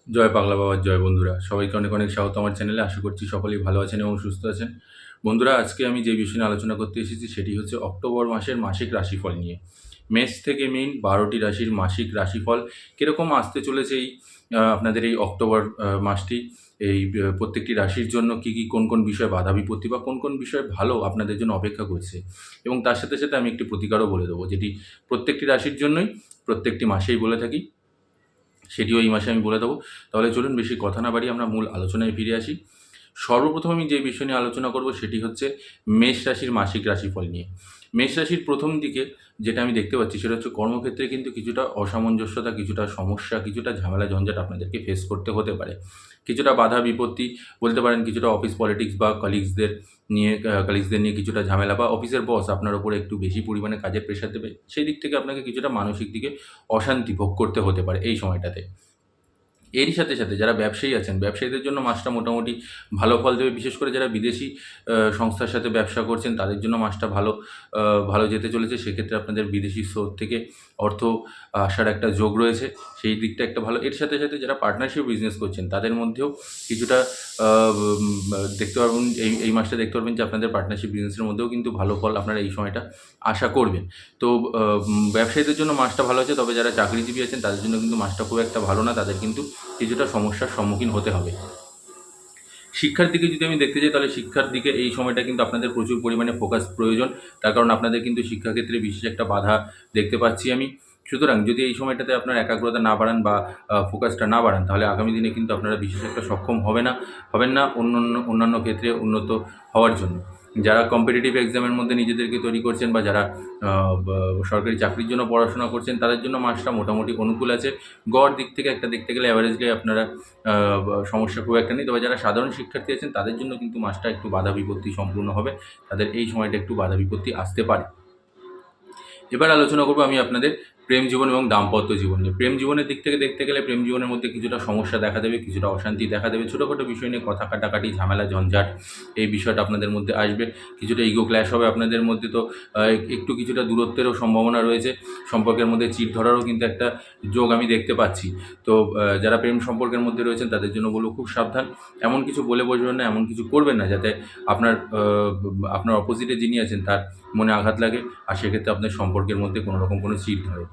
জয় পাগলা বাবার জয়। বন্ধুরা সবাইকে অনেক অনেক স্বাগত আমার চ্যানেলে। আশা করছি সকলেই ভালো আছেন এবং সুস্থ আছেন। বন্ধুরা, আজকে আমি যে বিষয় নিয়ে আলোচনা করতে এসেছি সেটি হচ্ছে অক্টোবর মাসের মাসিক রাশিফল নিয়ে। মেষ থেকে মীন ১২টি রাশির মাসিক রাশিফল কীরকম আসতে চলেছে আপনাদের এই অক্টোবর মাসটি। প্রত্যেকটি রাশির জন্য কী কী কোন কোন বিষয়ে বাধা বিপত্তি বা কোন কোন বিষয় ভালো আপনাদের জন্য অপেক্ষা করছে, এবং তার সাথে সাথে আমি একটি প্রতিকারও বলে দেবো, যেটি প্রত্যেকটি রাশির জন্যই প্রত্যেকটি মাসেই বলে থাকি, সেটিও এই মাসে আমি বলে দেবো। তাহলে চলুন বেশি কথা না বাড়িয়ে আমরা মূল আলোচনায় ফিরে আসি। সর্বপ্রথম আমি যে বিষয় নিয়ে আলোচনা করব সেটি হচ্ছে মেষ রাশির মাসিক রাশিফল নিয়ে। মেষ রাশির প্রথম দিকে যেটা আমি দেখতে পাচ্ছি সেটা হচ্ছে কর্মক্ষেত্রে কিন্তু কিছুটা অসামঞ্জস্যতা, কিছুটা সমস্যা, কিছুটা ঝামেলা ঝঞ্ঝাট আপনাদেরকে ফেস করতে হতে পারে। কিছুটা বাধা বিপত্তি বলতে পারেন, কিছুটা অফিস পলিটিক্স বা কালিগসদের নিয়ে কিছুটা ঝামেলা, বা অফিসের বস আপনার উপরে একটু বেশি পরিমাণে কাজের প্রেশার দেবে। সেই দিক থেকে আপনাকে কিছুটা মানসিক দিকে অশান্তি ভোগ করতে হতে পারে এই সময়টাতে। এরই সাথে সাথে যারা ব্যবসায়ী আছেন, ব্যবসায়ীদের জন্য মাসটা মোটামুটি ভালো ফল দেবে। বিশেষ করে যারা বিদেশি সংস্থার সাথে ব্যবসা করছেন তাদের জন্য মাসটা ভালো যেতে চলেছে। সেক্ষেত্রে আপনাদের বিদেশি সোর্স থেকে অর্থ আসার একটা যোগ রয়েছে, সেই দিকটা একটা ভালো। এর সাথে সাথে যারা পার্টনারশিপ বিজনেস করছেন তাদের মধ্যেও কিছুটা দেখতে পারবেন, এই মাসটা দেখতে পারবেন যে আপনাদের পার্টনারশিপ বিজনেসের মধ্যেও কিন্তু ভালো ফল আপনারা এই সময়টা আশা করবেন। তো ব্যবসায়ীদের জন্য মাসটা ভালো আছে, তবে যারা চাকরিজীবী আছেন তাদের জন্য কিন্তু মাসটা খুব একটা ভালো না, তাদের কিন্তু কিছুটা সমস্যার সম্মুখীন হতে হবে। শিক্ষার দিকে যদি আমি দেখতে যাই, তাহলে শিক্ষার দিকে এই সময়টা কিন্তু আপনাদের প্রচুর পরিমাণে ফোকাস প্রয়োজন। তার কারণ আপনাদের কিন্তু শিক্ষাক্ষেত্রে বিশেষ একটা বাধা দেখতে পাচ্ছি আমি। সুতরাং যদি এই সময়টাতে আপনার একাগ্রতা না বাড়ান বা ফোকাসটা না বাড়ান, তাহলে আগামী দিনে কিন্তু আপনারা বিশেষ একটা সক্ষম হবেন না অন্যান্য ক্ষেত্রে উন্নত হওয়ার জন্য। যারা কম্পিটিটিভ এক্সামের মধ্যে নিজেদেরকে তৈরি করছেন বা যারা সরকারি চাকরির জন্য পড়াশোনা করছেন তাদের জন্য মাসটা মোটামুটি অনুকূল আছে। গড় দিক থেকে একটা দেখতে গেলে অ্যাভারেজলি আপনারা সমস্যা খুব একটা নেই। তবে যারা সাধারণ শিক্ষার্থী আছেন তাদের জন্য কিন্তু মাসটা একটু বাধা বিপত্তি সম্পূর্ণ হবে। তাদের এই সময়টা একটু বাধা বিপত্তি আসতে পারে। এবার আলোচনা করবো আমি আপনাদের প্রেম জীবন এবং দাম্পত্য জীবন নিয়ে। প্রেম জীবনের দিক থেকে দেখতে গেলে প্রেম জীবনের মধ্যে কিছুটা সমস্যা দেখা দেবে, কিছুটা অশান্তি দেখা দেবে। ছোটোখাটো বিষয় নিয়ে কথা কাটাকাটি, ঝামেলা ঝঞ্ঝাট, এই বিষয়টা আপনাদের মধ্যে আসবে। কিছুটা ইগো ক্ল্যাশ হবে আপনাদের মধ্যে। তো একটু কিছুটা দূরত্বেরও সম্ভাবনা রয়েছে। সম্পর্কের মধ্যে চিড় ধরারও কিন্তু একটা যোগ আমি দেখতে পাচ্ছি। তো যারা প্রেম সম্পর্কের মধ্যে রয়েছেন তাদের জন্য বলবো খুব সাবধান। এমন কিছু বলে বসবেন না, এমন কিছু করবেন না যাতে আপনার অপোজিটে যিনি আছেন তার মনে আঘাত লাগে, আর সেক্ষেত্রে আপনার সম্পর্কের মধ্যে কোনো রকম কোনো চিড় ধরে।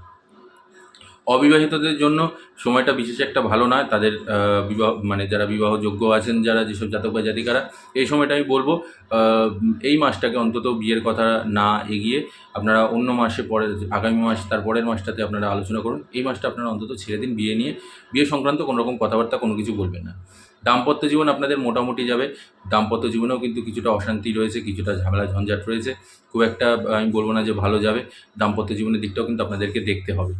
অবিবাহিতদের জন্য সময়টা বিশেষ একটা ভালো নয়। তাদের যারা বিবাহযোগ্য আছেন, যারা যেসব জাতক বা জাতিকারা, এই সময়টা আমি বলবো এই মাসটাকে অন্তত বিয়ের কথা না এগিয়ে আপনারা অন্য মাসে আগামী মাস, তার পরের মাসটাতে আপনারা আলোচনা করুন। এই মাসটা আপনারা অন্তত ছেড়ে দিন বিয়ে সংক্রান্ত কোনো রকম কথাবার্তা কোনো কিছু বলবেন না। দাম্পত্য জীবন আপনাদের মোটামুটি যাবে। দাম্পত্য জীবনেও কিন্তু কিছুটা অশান্তি রয়েছে, কিছুটা ঝামেলা ঝঞ্ঝাট রয়েছে। খুব একটা আমি বলবো না যে ভালো যাবে। দাম্পত্য জীবনের দিকটাও কিন্তু আপনাদেরকে দেখতে হবে।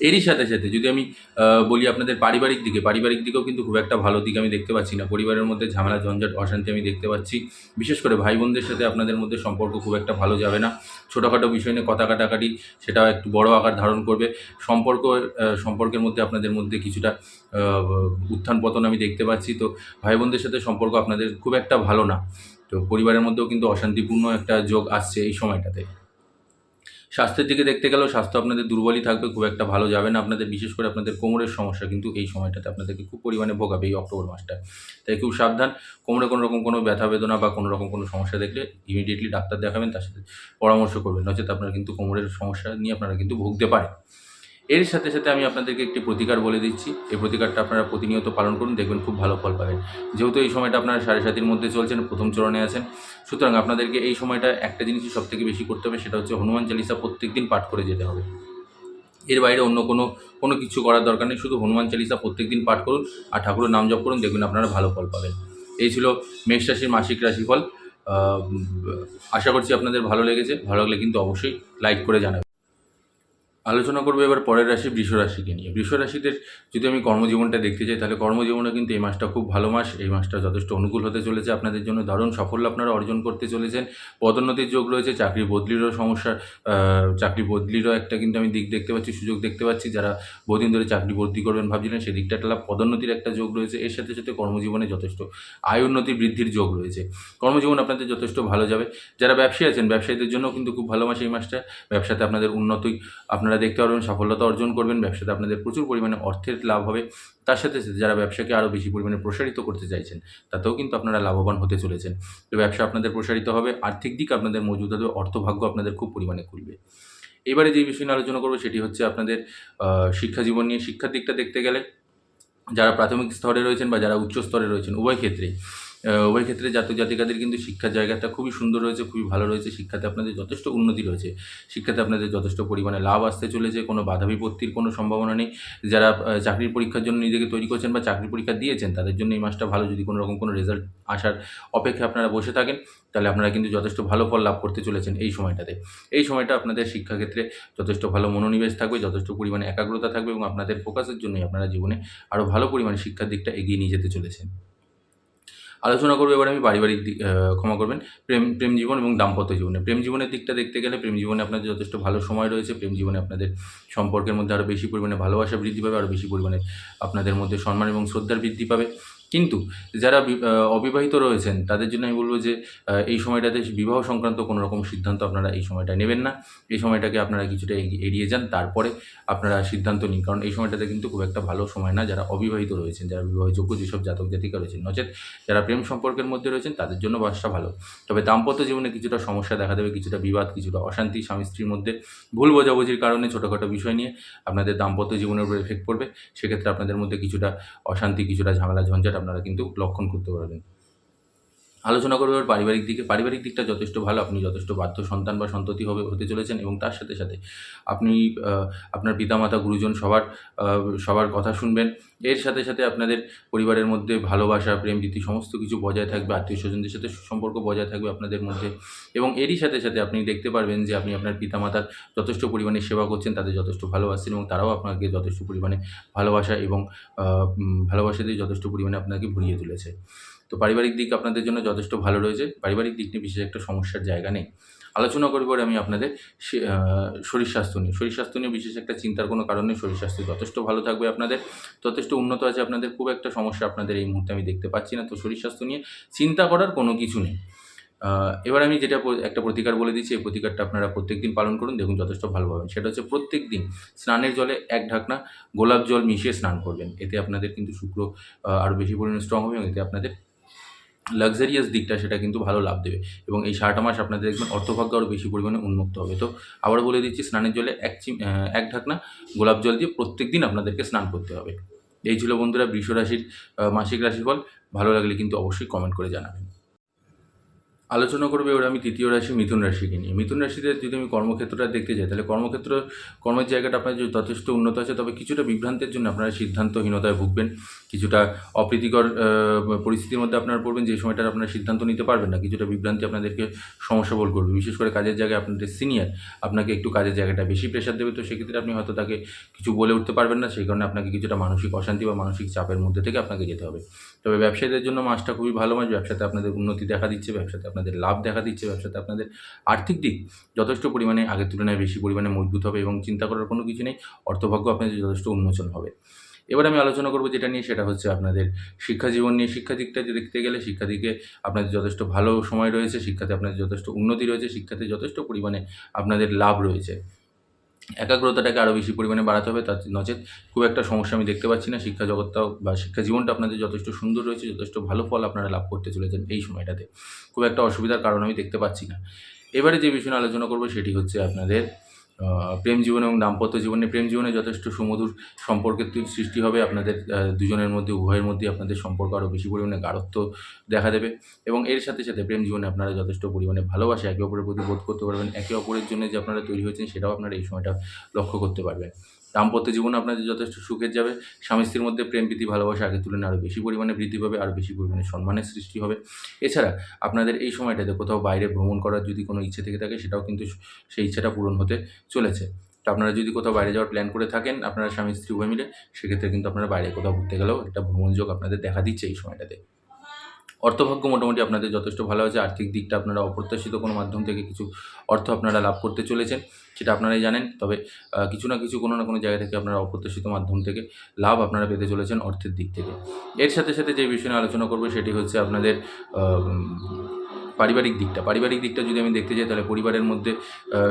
এরই সাথে সাথে যদি আমি বলি আপনাদের পারিবারিক দিকেও কিন্তু খুব একটা ভালো দিক আমি দেখতে পাচ্ছি না। পরিবারের মধ্যে ঝামেলা ঝঞ্ঝাট অশান্তি আমি দেখতে পাচ্ছি। বিশেষ করে ভাই বোনদের সাথে আপনাদের মধ্যে সম্পর্ক খুব একটা ভালো যাবে না। ছোটোখাটো বিষয় নিয়ে কথা কাটাকাটি, সেটাও একটু বড় আকার ধারণ করবে। সম্পর্কের মধ্যে আপনাদের মধ্যে কিছুটা উত্থান পতন আমি দেখতে পাচ্ছি। তো ভাই বোনদের সাথে সম্পর্ক আপনাদের খুব একটা ভালো না। তো পরিবারের মধ্যেও কিন্তু অশান্তিপূর্ণ একটা যোগ আসছে এই সময়টাতে। স্বাস্থ্যের দিকে দেখতে গেলেও স্বাস্থ্য আপনাদের দুর্বলই থাকবে, খুব একটা ভালো যাবে না আপনাদের। বিশেষ করে আপনাদের কোমরের সমস্যা কিন্তু এই সময়টাতে আপনাদেরকে খুব পরিমাণে ভোগাবে এই অক্টোবর মাসটা। তাই খুব সাবধান। কোমরে কোনো রকম কোনো ব্যথা বেদনা বা কোনো রকম কোনো সমস্যা দেখলে ইমিডিয়েটলি ডাক্তার দেখাবেন, তার সাথে পরামর্শ করবেন। নচেত আপনারা কিন্তু কোমরের সমস্যা নিয়ে আপনারা কিন্তু ভুগতে পারেন। এর সাথে সাথে আমি আপনাদেরকে একটি প্রতিকার বলে দিচ্ছি। এই প্রতিকারটা আপনারা প্রতিনিয়ত পালন করুন, দেখবেন খুব ভালো ফল পাবেন। যেহেতু এই সময়টা আপনারা 7.5 মধ্যে চলছেন, প্রথম চরণে আছেন, সুতরাং আপনাদেরকে এই সময়টা একটা জিনিসই সবথেকে বেশি করতে হবে, সেটা হচ্ছে হনুমান চালিসা প্রত্যেকদিন পাঠ করে যেতে হবে। এর বাইরে অন্য কোনো কিছু করার দরকার নেই। শুধু হনুমান চালিসা প্রত্যেকদিন পাঠ করুন আর ঠাকুরের নাম জপ করুন, দেখবেন আপনারা ভালো ফল পাবেন। এই ছিল মেষ রাশির মাসিক রাশিফল। আশা করছি আপনাদের ভালো লেগেছে। ভালো লাগলে কিন্তু অবশ্যই লাইক করে জানাবেন। আলোচনা করবো এবার পরের রাশি বৃষ রাশিকে নিয়ে। বৃষ রাশিদের যদি আমি কর্মজীবনটা দেখতে চাই, তাহলে কর্মজীবনে কিন্তু এই মাসটা খুব ভালো মাস। এই মাসটা যথেষ্ট অনুকূল হতে চলেছে আপনাদের জন্য। দারুণ সাফল্য আপনারা অর্জন করতে চলেছেন। পদোন্নতির যোগ রয়েছে। চাকরি বদলিরও একটা কিন্তু আমি দিক দেখতে পাচ্ছি, সুযোগ দেখতে পাচ্ছি। যারা বহুদিন ধরে চাকরি বদলি করবেন ভাবছিলেন, সেই দিকটা একটা পদোন্নতির একটা যোগ রয়েছে। এর সাথে সাথে কর্মজীবনে যথেষ্ট আয় উন্নতি বৃদ্ধির যোগ রয়েছে। কর্মজীবন আপনাদের যথেষ্ট ভালো যাবে। যারা ব্যবসায়ী আছেন, ব্যবসায়ীদের জন্য কিন্তু খুব ভালো মাস এই মাসটা। ব্যবসাতে আপনাদের উন্নতি আপনারা আপনারা দেখতে পারবেন সফলতা অর্জন করবেন, ব্যবসাতে আপনাদের প্রচুর পরিমাণে অর্থের লাভ হবে। তার সাথে সাথে যারা ব্যবসাকে আরও বেশি পরিমাণে প্রসারিত করতে চাইছেন, তাতেও কিন্তু আপনারা লাভবান হতে চলেছেন। তো ব্যবসা আপনাদের প্রসারিত হবে, আর্থিক দিক আপনাদের মজবুত হবে, অর্থভাগ্য আপনাদের খুব পরিমাণে খুলবে। এবারে যে বিষয় নিয়ে আলোচনা করব সেটি হচ্ছে আপনাদের শিক্ষা জীবন নিয়ে। শিক্ষার দিকটা দেখতে গেলে যারা প্রাথমিক স্তরে রয়েছেন বা যারা উচ্চ স্তরে রয়েছেন, উভয় ক্ষেত্রে জাতক জাতিকাদের কিন্তু শিক্ষার জায়গাটা খুবই সুন্দর রয়েছে, খুবই ভালো রয়েছে। শিক্ষাতে আপনাদের যথেষ্ট উন্নতি রয়েছে, শিক্ষাতে আপনাদের যথেষ্ট পরিমাণে লাভ আসতে চলেছে, কোনো বাধা বিপত্তির কোনো সম্ভাবনা নেই। যারা চাকরির পরীক্ষার জন্য নিজেকে তৈরি করছেন বা চাকরির পরীক্ষা দিয়েছেন, তাদের জন্য এই মাসটা ভালো। যদি কোনো রকম কোনো রেজাল্ট আসার অপেক্ষায় আপনারা বসে থাকেন, তাহলে আপনারা কিন্তু যথেষ্ট ভালো ফল লাভ করতে চলেছেন এই সময়টাতে। এই সময়টা আপনাদের শিক্ষাক্ষেত্রে যথেষ্ট ভালো মনোনিবেশ থাকবে, যথেষ্ট পরিমাণে একাগ্রতা থাকবে এবং আপনাদের ফোকাসের জন্যই আপনারা জীবনে আরও ভালো পরিমাণে শিক্ষার দিকটা এগিয়ে নিয়ে যেতে চলেছেন। আলোচনা করবো এবার আমি পারিবারিক দিক, ক্ষমা করবেন, প্রেম জীবন এবং দাম্পত্য জীবনে। প্রেম জীবনের দিকটা দেখতে গেলে প্রেম জীবনে আপনাদের যথেষ্ট ভালো সময় রয়েছে। প্রেম জীবনে আপনাদের সম্পর্কের মধ্যে আরও বেশি পরিমাণে ভালোবাসা বৃদ্ধি পাবে, আরও বেশি পরিমাণে আপনাদের মধ্যে সম্মান এবং শ্রদ্ধার বৃদ্ধি পাবে। কিন্তু যারা অবিবাহিত রয়েছেন, তাদের জন্য আমি বলবো যে এই সময়টাতে বিবাহ সংক্রান্ত কোনো রকম সিদ্ধান্ত আপনারা এই সময়টা নেবেন না। এই সময়টাকে আপনারা কিছুটা এড়িয়ে যান, তারপরে আপনারা সিদ্ধান্ত নিন, কারণ এই সময়টাতে কিন্তু খুব একটা ভালো সময় না যারা অবিবাহিত রয়েছেন, যারা বিবাহযোগ্য যেসব জাতক জাতিকা রয়েছেন, নচেত যারা প্রেম সম্পর্কের মধ্যে রয়েছেন, তাদের জন্য মাসটা ভালো। তবে দাম্পত্য জীবনে কিছুটা সমস্যা দেখা দেবে, কিছুটা বিবাদ, কিছুটা অশান্তি, স্বামী স্ত্রীর মধ্যে ভুল বোঝাবুঝির কারণে ছোটোখাটো বিষয় নিয়ে আপনাদের দাম্পত্য জীবনের উপর এফেক্ট পড়বে। সেক্ষেত্রে আপনাদের মধ্যে কিছুটা অশান্তি, কিছুটা ঝামেলা ঝঞ্ঝাট আপনারা কিন্তু লক্ষণ করতে পারবেন। আলোচনা করবো এবার পারিবারিক দিকে। পারিবারিক দিকটা যথেষ্ট ভালো, আপনি যথেষ্ট বাধ্য সন্তান বা সন্ততি হতে চলেছেন এবং তার সাথে সাথে আপনি আপনার পিতামাতা, গুরুজন সবার কথা শুনবেন। এর সাথে সাথে আপনাদের পরিবারের মধ্যে ভালোবাসা, প্রেম, প্রীতি সমস্ত কিছু বজায় থাকবে, আত্মীয়-স্বজনদের সাথে সুসম্পর্ক বজায় থাকবে আপনাদের মধ্যে। এবং এরই সাথে সাথে আপনি দেখতে পারবেন যে আপনি আপনার পিতামাতার যথেষ্ট পরিমাণে সেবা করছেন, তাদের যথেষ্ট ভালোবাসছেন এবং তারাও আপনাকে যথেষ্ট পরিমাণে ভালোবাসা এবং ভালোবাসা দিয়ে যথেষ্ট পরিমাণে আপনাকে ভরিয়ে তুলেছে। তো পারিবারিক দিক আপনাদের জন্য যথেষ্ট ভালো রয়েছে। পারিবারিক দিক নিয়ে বিশেষ একটা সমস্যার জায়গা নেই। আলোচনা করব আমি আপনাদের শরীর স্বাস্থ্য নিয়ে। শরীর স্বাস্থ্য নিয়ে বিশেষ একটা চিন্তার কোনো কারণ নেই। শরীর স্বাস্থ্য যথেষ্ট ভালো থাকবে আপনাদের, যথেষ্ট উন্নত আছে আপনাদের। খুব একটা সমস্যা আপনাদের এই মুহূর্তে আমি দেখতে পাচ্ছি না। তো শরীর স্বাস্থ্য নিয়ে চিন্তা করার কোনো কিছু নেই। এবার আমি যেটা একটা প্রতিকার বলে দিচ্ছি, এই প্রতিকারটা আপনারা প্রত্যেকদিন পালন করুন, দেখুন যথেষ্ট ভালো পাবেন। সেটা হচ্ছে প্রত্যেকদিন স্নানের জলে 1 ঢাকনা গোলাপ জল মিশিয়ে স্নান করবেন। এতে আপনাদের কিন্তু শুক্র আরও বেশি পরিমাণে স্ট্রং হবে এবং এতে আপনাদের লাক্সারিয়াস দিকটা সেটা কিন্তু ভালো লাভ দেবে এবং এই 7টা মাস আপনাদের দেখবেন অর্থভাগ্য আরও বেশি পরিমাণে উন্মুক্ত হবে। তো আবারও বলে দিচ্ছি, স্নানের জলে 1 ঢাকনা গোলাপ জল দিয়ে প্রত্যেকদিন আপনাদেরকে স্নান করতে হবে। এই ছিল বন্ধুরা বৃষ রাশির মাসিক রাশিফল। ভালো লাগলে কিন্তু অবশ্যই কমেন্ট করে জানাবেন। আলোচনা করবো এবার আমি তৃতীয় রাশি মিথুন রাশিকে নিয়ে। মিথুন রাশিতে যদি আমি কর্মক্ষেত্রটা দেখতে যাই, তাহলে কর্মের জায়গাটা আপনার যথেষ্ট উন্নত আছে, তবে কিছুটা বিভ্রান্তের জন্য আপনারা সিদ্ধান্তহীনতায় ভুগবেন। কিছুটা অপ্রীতিকর পরিস্থিতির মধ্যে আপনারা পড়বেন, যে সময়টা আপনারা সিদ্ধান্ত নিতে পারবেন না। কিছুটা বিভ্রান্তি আপনাদেরকে সমস্যা বোধ করবে, বিশেষ করে কাজের জায়গায় আপনাদের সিনিয়র আপনাকে একটু কাজের জায়গাটা বেশি প্রেশার দেবে। তো সেক্ষেত্রে আপনি হয়তো তাকে কিছু বলে উঠতে পারবেন না, সেই কারণে আপনাকে কিছুটা মানসিক অশান্তি বা মানসিক চাপের মধ্যে থেকে আপনাকে যেতে হবে। তবে ব্যবসায়ীদের জন্য মাসটা খুবই ভালো মাস। ব্যবসাতে আপনাদের উন্নতি দেখা দিচ্ছে, ব্যবসাতে আপনাদের লাভ দেখা দিচ্ছে, ব্যবসাতে আপনাদের আর্থিক দিক যথেষ্ট পরিমাণে আগের তুলনায় বেশি পরিমাণে মজবুত হবে এবং চিন্তা করার কোনো কিছু নেই। অর্থভাগ্য আপনাদের যথেষ্ট উন্মোচন হবে। এবার আমি আলোচনা করব যেটা নিয়ে, সেটা হচ্ছে আপনাদের শিক্ষা জীবন নিয়ে। শিক্ষা দিকটা দেখতে গেলে শিক্ষা দিকে আপনাদের যথেষ্ট ভালো সময় রয়েছে, শিক্ষাতে আপনাদের যথেষ্ট উন্নতি রয়েছে, শিক্ষাতে যথেষ্ট পরিমাণে আপনাদের লাভ রয়েছে। একাগ্রতাটাকে আরও বেশি পরিমাণে বাড়াতে হবে, তার নচেত খুব একটা সমস্যা আমি দেখতে পাচ্ছি না। শিক্ষা জগৎটাও বা শিক্ষা জীবনটা আপনাদের যথেষ্ট সুন্দর রয়েছে, যথেষ্ট ভালো ফল আপনারা লাভ করতে চলেছেন এই সময়টাতে। খুব একটা অসুবিধার কারণ আমি দেখতে পাচ্ছি না। এবারে যে বিষয়ে আলোচনা করব সেটি হচ্ছে আপনাদের প্রেম জীবন এবং দাম্পত্য জীবনে। প্রেম জীবনে যথেষ্ট সুমধুর সম্পর্কের সৃষ্টি হবে আপনাদের দুজনের মধ্যে, উভয়ের মধ্যে আপনাদের সম্পর্ক আরও বেশি পরিমাণে গাঢ়ত্ব দেখা দেবে এবং এর সাথে সাথে প্রেম জীবনে আপনারা যথেষ্ট পরিমাণে ভালোবাসা একে অপরের প্রতি বোধ করতে পারবেন। একে অপরের জন্য যে আপনারা তৈরি হয়েছেন সেটাও আপনারা এই সময়টা লক্ষ্য করতে পারবেন। দাম্পত্য জীবন আপনাদের যথেষ্ট সুখের যাবে। স্বামী স্ত্রীর মধ্যে প্রেম প্রীতি ভালোবাসা আগের তুলনায় আরও বেশি পরিমাণে বৃদ্ধি পাবে, আরও বেশি পরিমাণে সম্মানের সৃষ্টি হবে। এছাড়া আপনাদের এই সময়টাতে কোথাও বাইরে ভ্রমণ করার যদি কোনো ইচ্ছে থেকে থাকে, সেটাও কিন্তু সেই ইচ্ছাটা পূরণ হতে চলেছে। তো আপনারা যদি কোথাও বাইরে যাওয়ার প্ল্যান করে থাকেন, আপনারা স্বামী স্ত্রী উভয় মিলে, সেক্ষেত্রে কিন্তু আপনারা বাইরে কোথাও ঘুরতে গেলেও একটা ভ্রমণযোগ আপনাদের দেখা দিচ্ছে এই সময়টাতে। অর্থভাগ্য মোটামুটি আপনাদের যথেষ্ট ভালো আছে। আর্থিক দিকটা আপনারা অপ্রত্যাশিত কোনো মাধ্যম থেকে কিছু অর্থ আপনারা লাভ করতে চলেছেন, সেটা আপনারাই জানেন। তবে কিছু না কিছু কোনো না কোনো জায়গা থেকে আপনারা অপ্রত্যাশিত মাধ্যম থেকে লাভ আপনারা পেতে চলেছেন অর্থের দিক থেকে। এর সাথে সাথে যে বিষয় নিয়ে আলোচনা করবো সেটি হচ্ছে আপনাদের পারিবারিক দিকটা যদি আমি দেখতে যাই তাহলে পরিবারের মধ্যে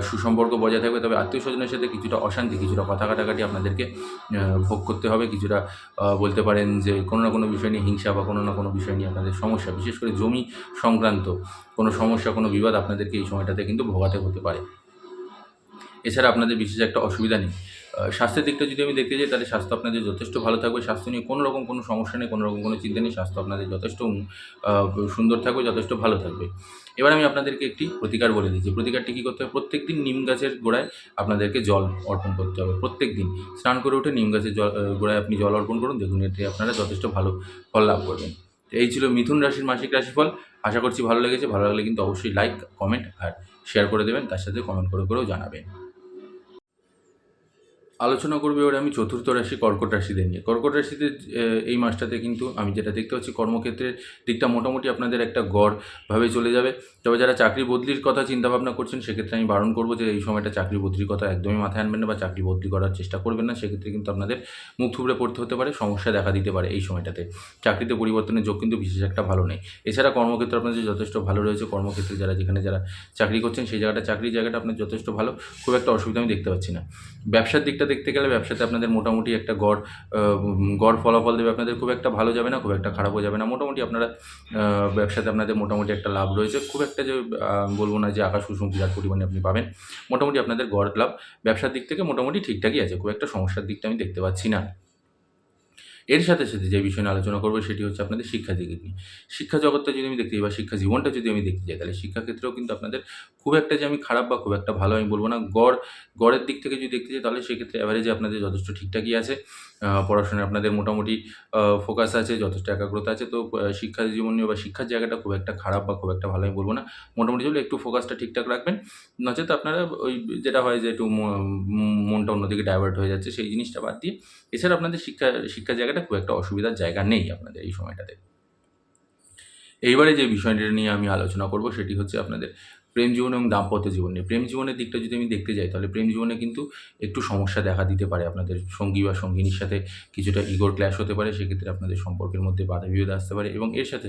সুসম্পর্ক বজায় থাকবে, তবে আত্মীয় স্বজনের সাথে কিছুটা অশান্তি, কিছুটা কথা কাটাকাটি আপনাদেরকে ভোগ করতে হবে। কিছুটা বলতে পারেন যে কোনো না কোনো বিষয় নিয়ে হিংসা বা কোনো না কোনো বিষয় নিয়ে আপনাদের সমস্যা, বিশেষ করে জমি সংক্রান্ত কোনো সমস্যা, কোনো বিবাদ আপনাদেরকে এই সময়টাতে কিন্তু ভোগাতে হতে পারে। এছাড়া আপনাদের বিশেষ একটা অসুবিধা নেই। স্বাস্থ্যের দিকটা যদি আমি দেখতে যাই তাহলে স্বাস্থ্য আপনাদের যথেষ্ট ভালো থাকবে। স্বাস্থ্য নিয়ে কোনো রকম কোনো সমস্যা নেই, কোনো রকম কোনো চিন্তা নেই। স্বাস্থ্য আপনাদের যথেষ্ট সুন্দর থাকবে, যথেষ্ট ভালো থাকবে। এবার আমি আপনাদেরকে একটি প্রতিকার বলে দিচ্ছি। প্রতিকারটি কী করতে হবে? প্রত্যেকদিন নিম গাছের গোড়ায় আপনাদেরকে জল অর্পণ করতে হবে। প্রত্যেকদিন স্নান করে উঠে নিম গাছের গোড়ায় আপনি জল অর্পণ করুন, দেখুন এতে আপনারা যথেষ্ট ভালো ফল লাভ করবেন। এই ছিল মিথুন রাশির মাসিক রাশিফল। আশা করছি ভালো লেগেছে। ভালো লাগলে কিন্তু অবশ্যই লাইক, কমেন্ট আর শেয়ার করে দেবেন। তার সাথে কমেন্ট করেও জানাবেন। আলোচনা করবো এবারে আমি চতুর্থ রাশি কর্কট রাশিদের নিয়ে। কর্কট রাশিদের এই মাসটাতে কিন্তু আমি যেটা দেখতে পাচ্ছি, কর্মক্ষেত্রের দিকটা মোটামুটি আপনাদের একটা গড়ভাবে চলে যাবে। তবে যারা চাকরি বদলির কথা চিন্তাভাবনা করছেন সেক্ষেত্রে আমি বারণ করবো যে এই সময়টা চাকরি বদলির কথা একদমই মাথায় আনবেন না বা চাকরি বদলি করার চেষ্টা করবেন না। সেক্ষেত্রে কিন্তু আপনাদের মুখ থুবড়ে পড়তে হতে পারে, সমস্যা দেখা দিতে পারে এই সময়টাতে। চাকরিতে পরিবর্তনের যোগ কিন্তু বিশেষ একটা ভালো নেই। এছাড়া কর্মক্ষেত্র আপনাদের যথেষ্ট ভালো রয়েছে। কর্মক্ষেত্রে যারা চাকরি করছেন সেই চাকরির জায়গাটা আপনার যথেষ্ট ভালো, খুব একটা অসুবিধা আমি দেখতে পাচ্ছি না। ব্যবসার দিকটা দেখতে গেলে ব্যবসাতে আপনাদের মোটামুটি একটা গড় ফলাফল দেবে। আপনাদের খুব একটা ভালো যাবে না, খুব একটা খারাপও যাবে না। মোটামুটি আপনারা ব্যবসাতে আপনাদের মোটামুটি একটা লাভ রয়েছে। খুব একটা যে বলবো না যে আকাশ কুসুম বিরাট পরিমাণে আপনি পাবেন। মোটামুটি আপনাদের গড় লাভ ব্যবসার দিক থেকে মোটামুটি ঠিকঠাকই আছে। খুব একটা সমস্যার দিকটা আমি দেখতে পাচ্ছি না। এর সাথে যে বিষয় নিয়ে আলোচনা করবো সেটি হচ্ছে আপনাদের শিক্ষা দিক নিয়ে। শিক্ষা জগৎটা যদি আমি দেখতে যাই বা শিক্ষা জীবনটা যদি আমি দেখতে যাই তাহলে শিক্ষাক্ষেত্রেও কিন্তু আপনাদের খুব একটা যে আমি খারাপ বা খুব একটা ভালো আমি বলবো না। গড়ের দিক থেকে যদি দেখতে যাই তাহলে সেক্ষেত্রে অ্যাভারেজে আপনাদের যথেষ্ট ঠিকঠাকই আছে। পড়াশোনায় আপনাদের মোটামুটি ফোকাস আছে, যথেষ্ট একাগ্রতা আছে। তো শিক্ষা জীবন নিয়ে বা শিক্ষার জায়গাটা খুব একটা খারাপ বা খুব একটা ভালো আমি বলবো না। মোটামুটি হলে একটু ফোকাসটা ঠিকঠাক রাখবেন। নচেত আপনারা ওই যেটা হয় যে একটু মনটা অন্যদিকে ডাইভার্ট হয়ে যাচ্ছে, সেই জিনিসটা বাদ দিয়ে এছাড়া আপনাদের শিক্ষার জায়গাটা খুব একটা অসুবিধার জায়গা নেই আপনাদের এই সময়টাতে। এইবারে যে বিষয়টা নিয়ে আমি আলোচনা করব সেটি হচ্ছে আপনাদের প্রেম জীবন এবং দাম্পত্য জীবন নিয়ে। প্রেম জীবনের দিকটা যদি আমি দেখতে যাই তাহলে প্রেম জীবনে কিন্তু একটু সমস্যা দেখা দিতে পারে। আপনাদের সঙ্গী বা সঙ্গিনীর সাথে কিছুটা ইগোর ক্ল্যাশ হতে পারে। সেক্ষেত্রে আপনাদের সম্পর্কের মধ্যে বাধা বিরোধ আসতে পারে এবং এর সাথে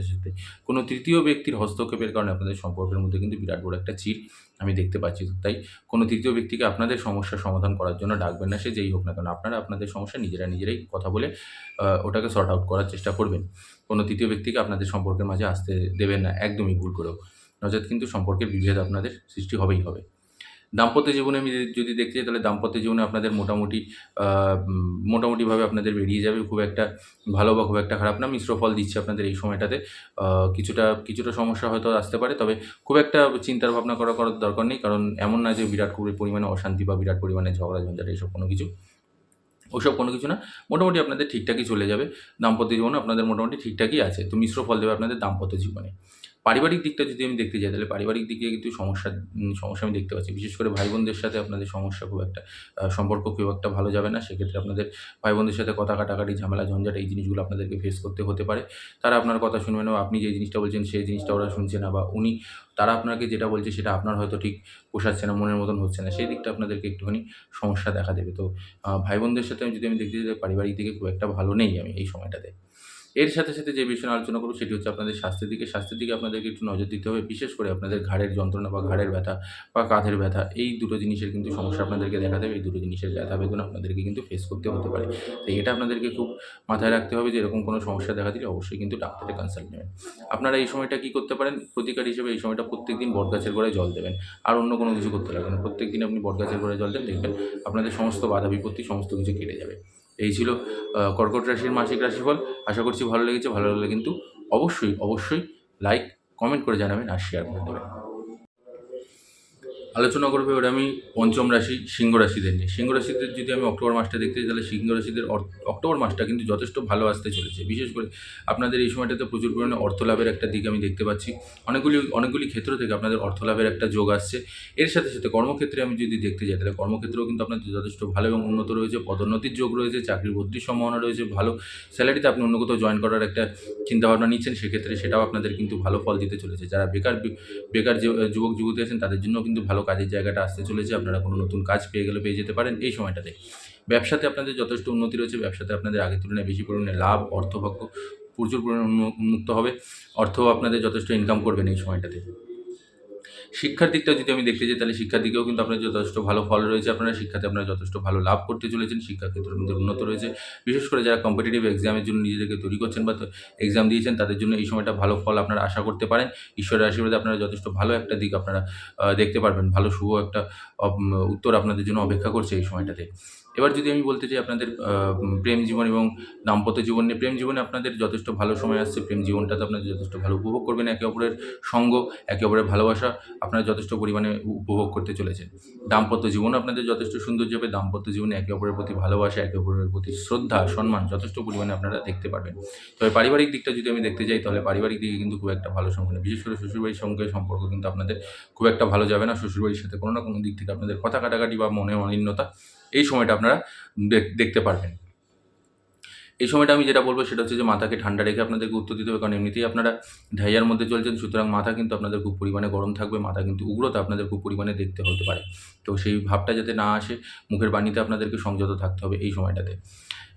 কোনো তৃতীয় ব্যক্তির হস্তক্ষেপের কারণে আপনাদের সম্পর্কের মধ্যে কিন্তু বিরাট বড় একটা চির আমি দেখতে পাচ্ছি। তাই কোনো তৃতীয় ব্যক্তিকে আপনাদের সমস্যার সমাধান করার জন্য ডাকবেন না, সে যেই হোক না কেন। আপনারা আপনাদের সমস্যা নিজেরাই কথা বলে ওটাকে সর্ট আউট করার চেষ্টা করবেন। কোনো তৃতীয় ব্যক্তিকে আপনাদের সম্পর্কের মাঝে আসতে দেবেন না, একদমই ভুল করেও। নচেৎ কিন্তু সম্পর্কের বিভেদ আপনাদের সৃষ্টি হবেই হবে। দাম্পত্য জীবনে আমি যদি দেখতে যাই তাহলে দাম্পত্য জীবনে আপনাদের মোটামুটিভাবে আপনাদের বেরিয়ে যাবে। খুব একটা ভালো বা খুব একটা খারাপ না, মিশ্র ফল দিচ্ছে আপনাদের এই সময়টাতে। কিছুটা সমস্যা হয়তো আসতে পারে, তবে খুব একটা চিন্তার ভাবনা করার দরকার নেই। কারণ এমন না যে বিরাট পরিমাণে অশান্তি বা বিরাট পরিমাণে ঝগড়া ঝঞ্ঝাট এইসব কোনো কিছু না। মোটামুটি আপনাদের ঠিকঠাকই চলে যাবে। দাম্পত্য জীবনে আপনাদের মোটামুটি ঠিকঠাকই আছে। তো মিশ্র ফল দেবে আপনাদের দাম্পত্য জীবনে। পারিবারিক দিকটা যদি আমি দেখতে যাই তাহলে পারিবারিক দিকে কিন্তু সমস্যা আমি দেখতে পাচ্ছি। বিশেষ করে ভাই বোনদের সাথে আপনাদের সমস্যা খুব একটা সম্পর্ক খুব একটা ভালো যাবে না। সেক্ষেত্রে আপনাদের ভাই বোনদের সাথে কথা কাটাকাটি, ঝামেলা ঝঞ্ঝাট এই জিনিসগুলো আপনাদেরকে ফেস করতে হতে পারে। তারা আপনার কথা শুনবে না, আপনি যে জিনিসটা বলছেন সেই জিনিসটা ওরা শুনছে না, বা তারা আপনাকে যেটা বলছে সেটা আপনার হয়তো ঠিক পোষাচ্ছে না, মনের মতন হচ্ছে না। সেই দিকটা আপনাদেরকে একটুখানি সমস্যা দেখা দেবে। তো ভাই বোনদের সাথে যদি আমি দেখতে যাই পারিবারিক দিকে খুব একটা ভালো নেই আমি এই সময়টাতে। এর সাথে যে বিষয়ে আলোচনা করব সেটি হচ্ছে আপনাদের স্বাস্থ্যের দিকে। স্বাস্থ্যের দিকে আপনাদেরকে একটু নজর দিতে হবে। বিশেষ করে আপনাদের ঘাড়ের যন্ত্রণা বা ঘাড়ের ব্যথা বা কাঁধের ব্যথা, এই দুটো জিনিসের কিন্তু সমস্যা আপনাদেরকে দেখা দেবে। এই দুটো জিনিসের ব্যথা বেদনা আপনাদেরকে কিন্তু ফেস করতে হতে পারে। তাই এটা আপনাদেরকে খুব মাথায় রাখতে হবে যে এরকম কোনো সমস্যা দেখা দিলে অবশ্যই কিন্তু ডাক্তারের কনসাল্ট নেবেন। আপনারা এই সময়টা কী করতে পারেন? প্রতিকার হিসেবে এই সময়টা প্রত্যেকদিন বটগাছের গোড়ায় জল দেবেন। আর অন্য কোনো কিছু করতে লাগবে না। প্রত্যেকদিন আপনি বটগাছের গোড়ায় জল দেন, দেখবেন আপনাদের সমস্ত বাধা বিপত্তি সমস্ত কিছু কেটে যাবে। এই ছিল কর্কট রাশির মাসিক রাশিফল। আশা করছি ভালো লেগেছে। ভালো লাগলে কিন্তু অবশ্যই লাইক, কমেন্ট করে জানাবেন আর শেয়ার করে দেবেন। আলোচনা করবো এবার আমি পঞ্চম রাশি সিংহ রাশিদের নিয়ে। সিংহ রাশিদের যদি আমি অক্টোবর মাসটা দেখতে যাই তাহলে সিংহ রাশিদের অক্টোবর মাসটা কিন্তু যথেষ্ট ভালো আসতে চলেছে। বিশেষ করে আপনাদের এই সময়টাতে প্রচুর পরিমাণে অর্থ লাভের একটা দিক আমি দেখতে পাচ্ছি। অনেকগুলি ক্ষেত্র থেকে আপনাদের অর্থ লাভের একটা যোগ আসছে। এর সাথে কর্মক্ষেত্রে আমি যদি দেখতে যাই তাহলে কর্মক্ষেত্রেও কিন্তু আপনাদের যথেষ্ট ভালো এবং উন্নত রয়েছে। পদোন্নতির যোগ রয়েছে, চাকরির বদলির সম্ভাবনা রয়েছে। ভালো স্যালারিতে আপনি অন্য কোথাও জয়েন করার একটা চিন্তাভাবনা নিচ্ছেন, সেক্ষেত্রে সেটাও আপনাদের কিন্তু ভালো ফল দিতে চলেছে। যারা বেকার যুবক যুবতী আছেন তাদের জন্য কিন্তু ভালো কাজের জায়গাটা আসতে চলেছে। আপনারা কোনো নতুন কাজ পেয়ে যেতে পারেন এই সময়টাতে। ব্যবসাতে আপনাদের যথেষ্ট উন্নতি রয়েছে। ব্যবসাতে আপনাদের আগের তুলনায় বেশি পরিমাণে লাভ, অর্থভাগ্য প্রচুর পরিমাণে উন্মুক্ত হবে। অর্থ আপনাদের যথেষ্ট ইনকাম করবেন এই সময়টাতে। শিক্ষার দিকটা যদি আমি দেখতে যাই তাহলে শিক্ষার দিকেও কিন্তু আপনার যথেষ্ট ভালো ফল রয়েছে। আপনারা শিক্ষাতে আপনারা যথেষ্ট ভালো লাভ করতে চলেছেন। শিক্ষাক্ষেত্রের মধ্যে উন্নত রয়েছে। বিশেষ করে যারা কম্পিটিটিভ এক্সামের জন্য নিজেদেরকে তৈরি করছেন বা এক্সাম দিয়েছেন তাদের জন্য এই সময়টা ভালো ফল আপনারা আশা করতে পারেন। ঈশ্বরের আশীর্বাদে আপনারা যথেষ্ট ভালো একটা দিক আপনারা দেখতে পারবেন। ভালো শুভ একটা উত্তর আপনাদের জন্য অপেক্ষা করছে এই সময়টাতে। এবার যদি আমি বলতে চাই আপনাদের প্রেম জীবন এবং দাম্পত্য জীবন নিয়ে, প্রেম জীবনে আপনাদের যথেষ্ট ভালো সময় আসছে। প্রেম জীবনটাতে আপনারা যথেষ্ট ভালো উপভোগ করবেন। একে অপরের সঙ্গ, একে অপরের ভালোবাসা আপনারা যথেষ্ট পরিমাণে উপভোগ করতে চলেছেন। দাম্পত্য জীবনও আপনাদের যথেষ্ট সুন্দর যাবে। দাম্পত্য জীবনে একে অপরের প্রতি ভালোবাসা, একে অপরের প্রতি শ্রদ্ধা, সম্মান যথেষ্ট পরিমাণে আপনারা দেখতে পারবেন। তবে পারিবারিক দিকটা যদি আমি দেখতে যাই তাহলে পারিবারিক দিকে কিন্তু খুব একটা ভালো সম্পর্ক নেই। বিশেষ করে শ্বশুরবাড়ির সঙ্গে সম্পর্ক কিন্তু আপনাদের খুব একটা ভালো যাবে না। শ্বশুরবাড়ির সাথে কোনো না কোনো দিক থেকে আপনাদের কথা কাটাকাটি বা মনে অনিন্যতা এই সময়টা আপনারা দেখতে পারবেন। এই সময়টা আমি যেটা বলব সেটা হচ্ছে যে মাথাকে ঠান্ডা রেখে আপনাদেরকে উত্তর দিতে হবে, কারণ এমনিতেই আপনারা ঢাইয়ার মধ্যে চলছেন, সুতরাং মাথা কিন্তু আপনাদের খুব পরিমাণে গরম থাকবে, মাথা কিন্তু উগ্রতা আপনাদের খুব পরিমাণে দেখতে হতে পারে। তো সেই ভাবটা যাতে না আসে, মুখের বাণীতে আপনাদেরকে সংযত থাকতে হবে এই সময়টাতে।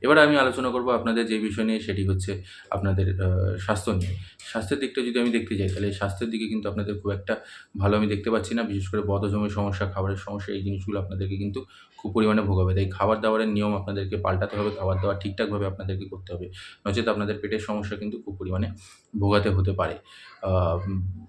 এবারে আমি আলোচনা করব আপনাদের যে বিষয় নিয়ে, সেটি হচ্ছে আপনাদের স্বাস্থ্য নিয়ে। স্বাস্থ্যের দিকটা যদি আমি দেখতে যাই তাহলে স্বাস্থ্যের দিকে কিন্তু আপনাদের খুব একটা ভালো আমি দেখতে পাচ্ছি না। বিশেষ করে বদহজমের সমস্যা, খাবারের সমস্যা, এই জিনিসগুলো আপনাদেরকে কিন্তু খুব পরিমাণে ভোগাবে। তাই খাবার-দাবারের নিয়ম আপনাদেরকে পাল্টাতে হবে, খাবার-দাবার ঠিকঠাকভাবে আপনাদেরকে করতে হবে। নচেৎ আপনাদের পেটের সমস্যা কিন্তু খুব পরিমাণে ভোগাতে হতে পারে। আ উম